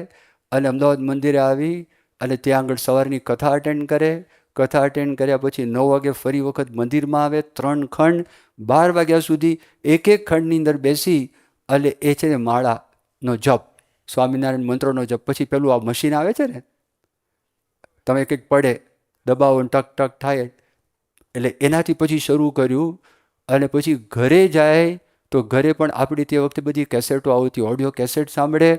અને અમદાવાદ મંદિરે આવી અને ત્યાં આગળ સવારની કથા અટેન્ડ કરે. કથા અટેન્ડ કર્યા પછી 9 વાગે ફરી વખત મંદિરમાં આવે, 3 ખંડ, 12 વાગ્યા સુધી એક એક ખંડની અંદર બેસી, અને એ છે ને માળાનો જપ, સ્વામિનારાયણ મંત્રોનો જપ. પછી પેલું આ મશીન આવે છે ને, તમે કંઈક પડે દબાવો ટક ટક થાય, એટલે એનાથી પછી શરૂ કર્યું. અને પછી ઘરે જાય તો ઘરે પણ આપણી તે વખતે બધી કેસેટો આવતી, ઓડિયો કેસેટ સાંભળે,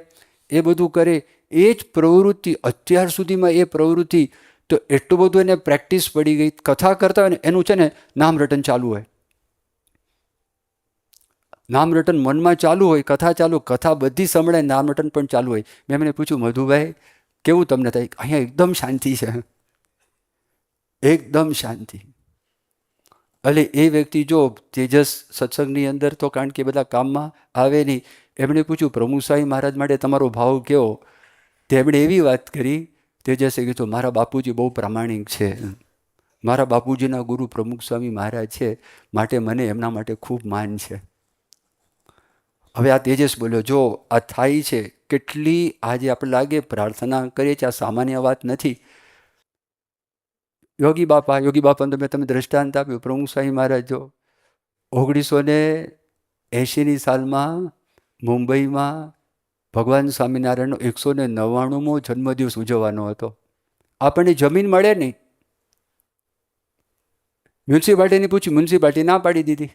એ બધું કરે. એ જ પ્રવૃત્તિ અત્યાર સુધીમાં, એ પ્રવૃત્તિ તો એટલું બધું એને પ્રેક્ટિસ પડી ગઈ. કથા કરતા હોય ને એનું છે ને નામ રટન ચાલુ હોય, નામ રટન મનમાં ચાલુ હોય, કથા ચાલુ, કથા બધી સંભળાય, નામ રટન પણ ચાલુ હોય. મેં એમને પૂછ્યું મધુભાઈ કેવું તમને થાય? અહીંયા એકદમ શાંતિ છે, એકદમ શાંતિ. એટલે એ વ્યક્તિ જો તેજસ સત્સંગની અંદર તો કારણ કે બધા કામમાં આવે નહીં. એમણે પૂછ્યું પ્રમુખ સ્વામી મહારાજ માટે તમારો ભાવ કેવો? તેમણે એવી વાત કરી, તેજસે કીધું મારા બાપુજી બહુ પ્રામાણિક છે, મારા બાપુજીના ગુરુ પ્રમુખ સ્વામી મહારાજ છે, માટે મને એમના માટે ખૂબ માન છે. હવે આ તેજસ બોલ્યો જો આ થાય છે, કેટલી આજે આપણે લાગે પ્રાર્થના કરીએ છીએ, આ સામાન્ય વાત નથી. યોગી બાપાને મેં તમે દ્રષ્ટાંત આપ્યું. પ્રમુખ સ્વામી મહારાજ જો 1980ની સાલમાં મુંબઈમાં ભગવાન સ્વામિનારાયણનો 199મો જન્મદિવસ ઉજવવાનો હતો. આપણને જમીન મળે નહીં. મ્યુનિસિપાલિટીને પૂછ્યું, મ્યુનિસિપાલિટી ના પાડી દીધી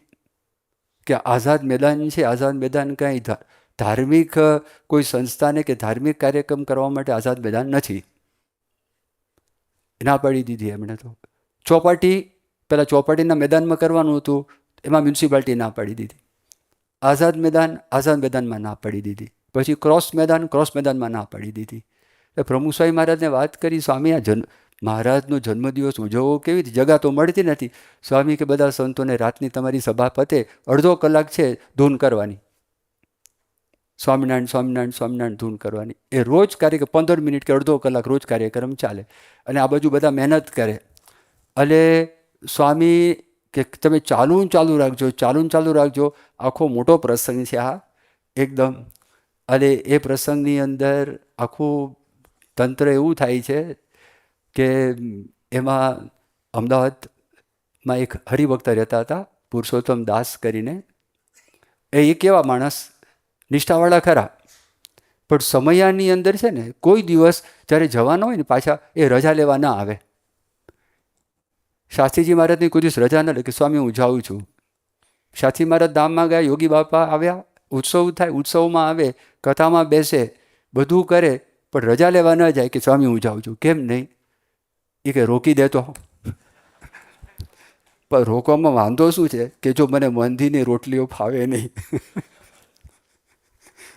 કે આઝાદ મેદાન છે, આઝાદ મેદાન કાંઈ ધાર્મિક કોઈ સંસ્થાને કે ધાર્મિક કાર્યક્રમ કરવા માટે આઝાદ મેદાન નથી. ના પાડી દીધી એમણે તો. ચોપાટી, પહેલાં ચોપાટીના મેદાનમાં કરવાનું હતું, એમાં મ્યુનિસિપાલિટી ના પાડી દીધી. આઝાદ મેદાનમાં ના પાડી દીધી. પછી ક્રોસ મેદાનમાં ના પાડી દીધી. એટલે પ્રમુખ સ્વામી મહારાજને વાત કરી, સ્વામી આ મહારાજનો જન્મદિવસ ઉજવવો કેવી રીતે? જગા તો મળતી નથી. સ્વામી કે બધા સંતોને રાતની તમારી સભા પતે, અડધો કલાક છે ધૂન કરવાની, સ્વામિનારાયણ સ્વામિનારાયણ સ્વામિનારાયણ ધૂન કરવાની. એ રોજ કાર્ય 15 મિનિટ કે અડધો કલાક રોજ કાર્યક્રમ ચાલે. અને આ બાજુ બધા મહેનત કરે. એટલે સ્વામી કે તમે ચાલુ રાખજો, ચાલુ રાખજો. આખો મોટો પ્રસંગ છે આ એકદમ. અને એ પ્રસંગની અંદર આખું તંત્ર એવું થાય છે કે એમાં અમદાવાદમાં એક હરિભક્ત રહેતા હતા, પુરુષોત્તમ દાસ કરીને. એ કેવા માણસ, નિષ્ઠાવાળા ખરા, પણ સમયાની અંદર છે ને કોઈ દિવસ જ્યારે જવાના હોય ને પાછા એ રજા લેવા ના આવે. શાસ્ત્રીજી મહારાજની કોઈ દિવસ રજા ન લે કે સ્વામી હું જાઉં છું. શાસ્ત્રી મહારાજ ધામમાં ગયા, યોગી બાપા આવ્યા, ઉત્સવ થાય, ઉત્સવમાં આવે, કથામાં બેસે, બધું કરે, પણ રજા લેવા ન જાય કે સ્વામી હું જાઉં છું. કેમ નહીં? એ કે રોકી દેતો. પણ રોકવામાં વાંધો શું છે કે જો મને મંદીની રોટલીઓ ફાવે નહીં,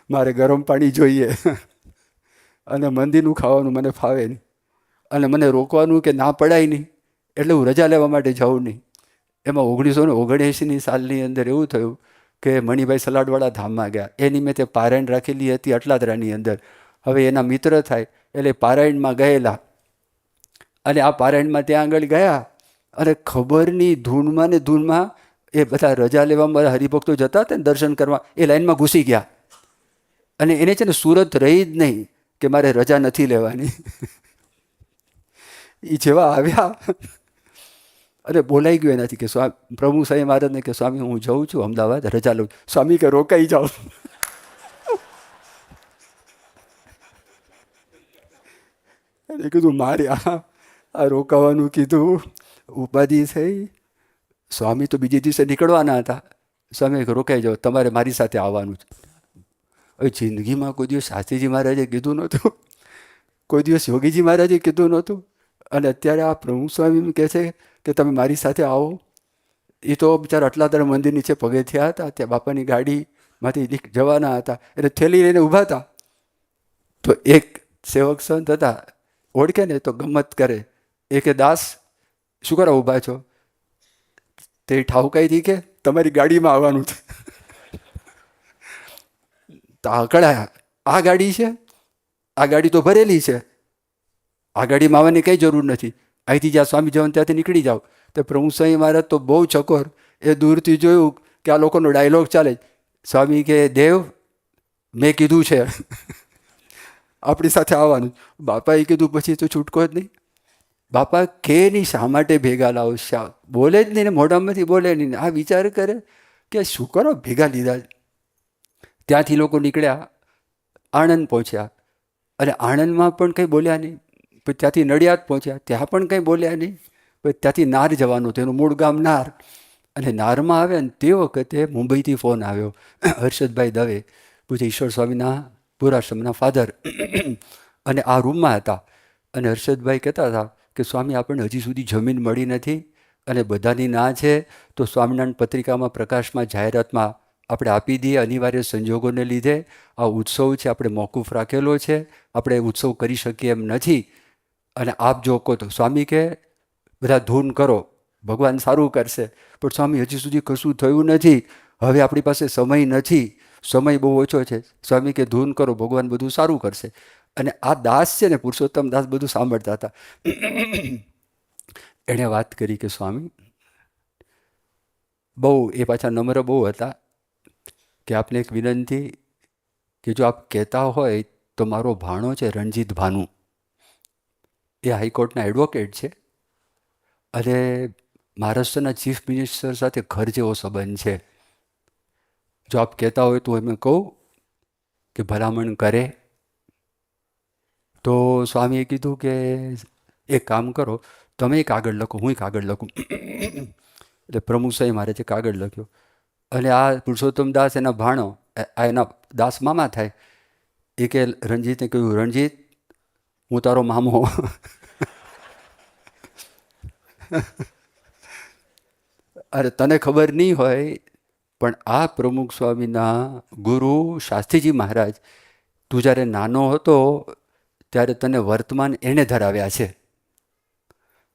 મારે ગરમ પાણી જોઈએ, અને મંદીનું ખાવાનું મને ફાવે નહીં, અને મને રોકવાનું કે ના પડાય નહીં, એટલે હું રજા લેવા માટે જાઉં નહીં. એમાં 1979ની સાલની અંદર એવું થયું કે મણિભાઈ સલાડવાળા ધામમાં ગયા. એ નિમિત્તે પારાયણ રાખેલી હતી અટલાદરાની અંદર. હવે એના મિત્ર થાય એટલે પારાયણમાં ગયેલા. અને આ પારાયણમાં ત્યાં આગળ ગયા, અને ખબરની ધૂનમાં ને ધૂનમાં એ બધા રજા લેવામાં હરિભક્તો જતા હતા ને દર્શન કરવા, એ લાઈનમાં ઘૂસી ગયા. અને એને છે ને સુરત રહી જ નહીં કે મારે રજા નથી લેવાની. એ જેવા આવ્યા અને બોલાઈ ગયું એનાથી કે પ્રભુ સાંઈ મહારાજને કે સ્વામી હું જઉં છું અમદાવાદ, રજા લઉં. સ્વામી કે રોકાઈ જાઓ. એને કીધું મારે આ રોકાવાનું કીધું, ઉપાધિ થઈ. સ્વામી તો બીજે દિવસે નીકળવાના હતા. સ્વામી કે રોકાઈ જાઓ, તમારે મારી સાથે આવવાનું છે. હવે જિંદગીમાં કોઈ દિવસ શાસ્ત્રીજી મહારાજે કીધું નહોતું, કોઈ દિવસ યોગીજી મહારાજે કીધું નહોતું, અને અત્યારે આ પ્રમુખ સ્વામી કહે છે કે તમે મારી સાથે આવો. એ તો બિચારા અટલાદરા મંદિર નીચે પગે થયા હતા, ત્યાં બાપાની ગાડીમાંથી જવાના હતા, એટલે થેલી લઈને ઊભા હતા. તો એક સેવક સંત હતા, ઓળખે ને તો ગમત કરે. એ કે દાસ શું કરવા ઊભા છો? તે ઠાવકાઈથી કે તમારી ગાડીમાં આવવાનું છે. તો આકળાયા, આ ગાડી છે, આ ગાડી તો ભરેલી છે, આ ગાડીમાં આવવાની કંઈ જરૂર નથી, અહીંથી જ્યાં સ્વામી જવાનું ત્યાંથી નીકળી જાઓ. તો પ્રભુ સ્વામી મહારાજ તો બહુ ચકોર, એ દૂરથી જોયું કે આ લોકોનો ડાયલોગ ચાલે. સ્વામી કે દેવ મેં કીધું છે આપણી સાથે આવવાનું. બાપાએ કીધું પછી તો છૂટકો જ નહીં. બાપા કે નહીં શા માટે ભેગા લાવો, બોલે જ નહીં ને, મોઢામાંથી બોલે નહીં. આ વિચાર કરે કે શું કરો ભેગા લીધા. ત્યાંથી લોકો નીકળ્યા, આણંદ પહોંચ્યા, અને આણંદમાં પણ કંઈ બોલ્યા નહીં. પછી ત્યાંથી નડિયાદ પહોંચ્યા, ત્યાં પણ કંઈ બોલ્યા નહીં. પછી ત્યાંથી નાર જવાનું, તેનું મૂળ ગામ નાર. અને નારમાં આવ્યા ને તે વખતે મુંબઈથી ફોન આવ્યો, હર્ષદભાઈ દવે, પૂછે ઈશ્વર સ્વામીના પૂરાશ્રમના ફાધર, અને આ રૂમમાં હતા. અને હર્ષદભાઈ કહેતા હતા કે સ્વામી આપણને હજી સુધી જમીન મળી નથી, અને બધાની ના છે, તો સ્વામિનારાયણ પત્રિકામાં પ્રકાશમાં જાહેરાતમાં આપણે આપી દઈએ. અનિવાર્ય સંજોગોને લીધે આ ઉત્સવ છે આપણે મોકૂફ રાખેલો છે, આપણે ઉત્સવ કરી શકીએ એમ નથી, અને આપ જો કહો તો. સ્વામી કે બધા ધૂન કરો, ભગવાન સારું કરશે. પણ સ્વામી હજી સુધી કશું થયું નથી, હવે આપણી પાસે સમય નથી, સમય બહુ ઓછો છે. સ્વામી કે ધૂન કરો, ભગવાન બધું સારું કરશે. અને આ દાસ છે ને પુરુષોત્તમ દાસ બધું સાંભળતા હતા. એણે વાત કરી કે સ્વામી બહુ, એ પાછા નમ્ર બહુ હતા, કે આપને એક વિનંતી, કે જો આપ કહેતા હોય તો મારો ભાણો છે રણજીત ભાનુ, એ હાઈકોર્ટના એડવોકેટ છે, અને મહારાષ્ટ્રના ચીફ મિનિસ્ટર સાથે ઘર જેવો સંબંધ છે. જો આપ કહેતા હોય તો એમ કહું કે ભલામણ કરે. તો સ્વામીએ કીધું કે એક કામ કરો, તમે કાગળ લખો, હું કાગળ લખું. એટલે પ્રમુખ સાહેબ મારે છે કાગળ લખ્યો. અને આ પુરુષોત્તમ દાસ એના ભાણો, આ એના દાસ મામા થાય. એ કે રણજીતને કહ્યું, રણજીત હું તારો મામો. અરે તને ખબર નહીં હોય, પણ આ પ્રમુખ સ્વામીના ગુરુ શાસ્ત્રીજી મહારાજ, તું જ્યારે નાનો હતો ત્યારે તને વર્તમાન એણે ધરાવ્યા છે.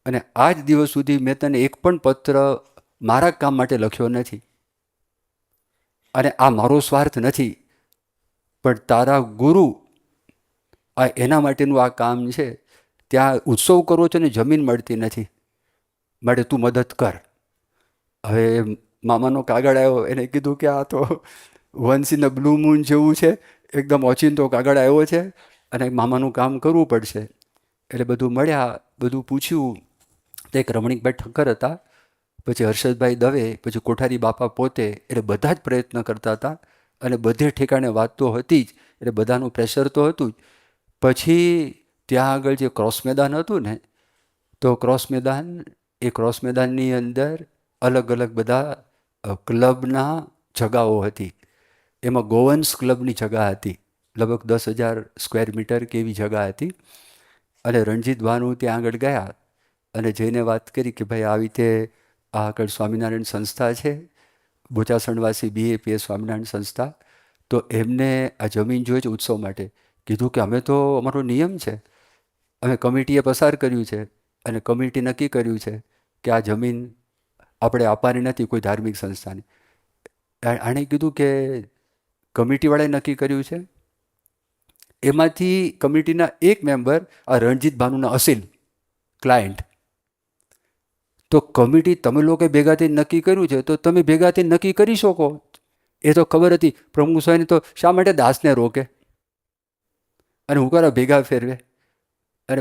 અને આજ દિવસ સુધી મેં તને એક પણ પત્ર મારા કામ માટે લખ્યો નથી, અને આ મારો સ્વાર્થ નથી, પણ તારા ગુરુ આ એના માટેનું આ કામ છે. ત્યાં ઉત્સવ કરવો છે ને જમીન મળતી નથી, માટે તું મદદ કર. હવે મામાનો કાગળ આવ્યો, એને કીધું કે આ તો once in a blue moon જેવું છે, એકદમ ઓચિંતો કાગળ આવ્યો છે અને મામાનું કામ કરવું પડશે. એટલે બધું મળ્યા, બધું પૂછ્યું. તો એક રમણીકભાઈ ઠક્કર હતા, પછી હર્ષદભાઈ દવે, પછી કોઠારી બાપા પોતે, એટલે બધા જ પ્રયત્ન કરતા હતા અને બધે ઠેકાણે વાત તો હતી જ, એટલે બધાનું પ્રેશર તો હતું જ. પછી ત્યાં આગળ જે ક્રોસ મેદાન હતું ને, તો એ ક્રોસ મેદાનની અંદર અલગ અલગ બધા ક્લબના જગાઓ હતી. એમાં ગોવન્સ ક્લબની જગા હતી, લગભગ 10,000 સ્ક્વેર મીટર કે એવી જગા હતી. અને રણજીત ભાનુ ત્યાં આગળ ગયા અને જઈને વાત કરી કે ભાઈ આવી રીતે આ આગળ સ્વામિનારાયણ સંસ્થા છે, બોચાસણવાસી BAPS સ્વામિનારાયણ સંસ્થા, તો એમને આ જમીન જોઈએ છે ઉત્સવ માટે. કીધું કે અમે તો અમારો નિયમ છે, અમે કમિટીએ પસાર કર્યું છે અને કમિટી નક્કી કર્યું છે કે આ જમીન આપણે આપવાની નથી કોઈ ધાર્મિક સંસ્થાને. આણે કીધું કે કમિટીવાળાએ નક્કી કર્યું છે. એમાંથી કમિટીના એક મેમ્બર આ રણજીત ભાનુના અસીલ ક્લાયન્ટ. તો કમિટી તમે લોકોએ ભેગા થઈને નક્કી કર્યું છે તો તમે ભેગા થઈને નક્કી કરી શકો. એ તો ખબર હતી પ્રમુખ સ્વામીને, તો શા માટે દાસને રોકે અને હું કરો ભેગા ફેરવે. અને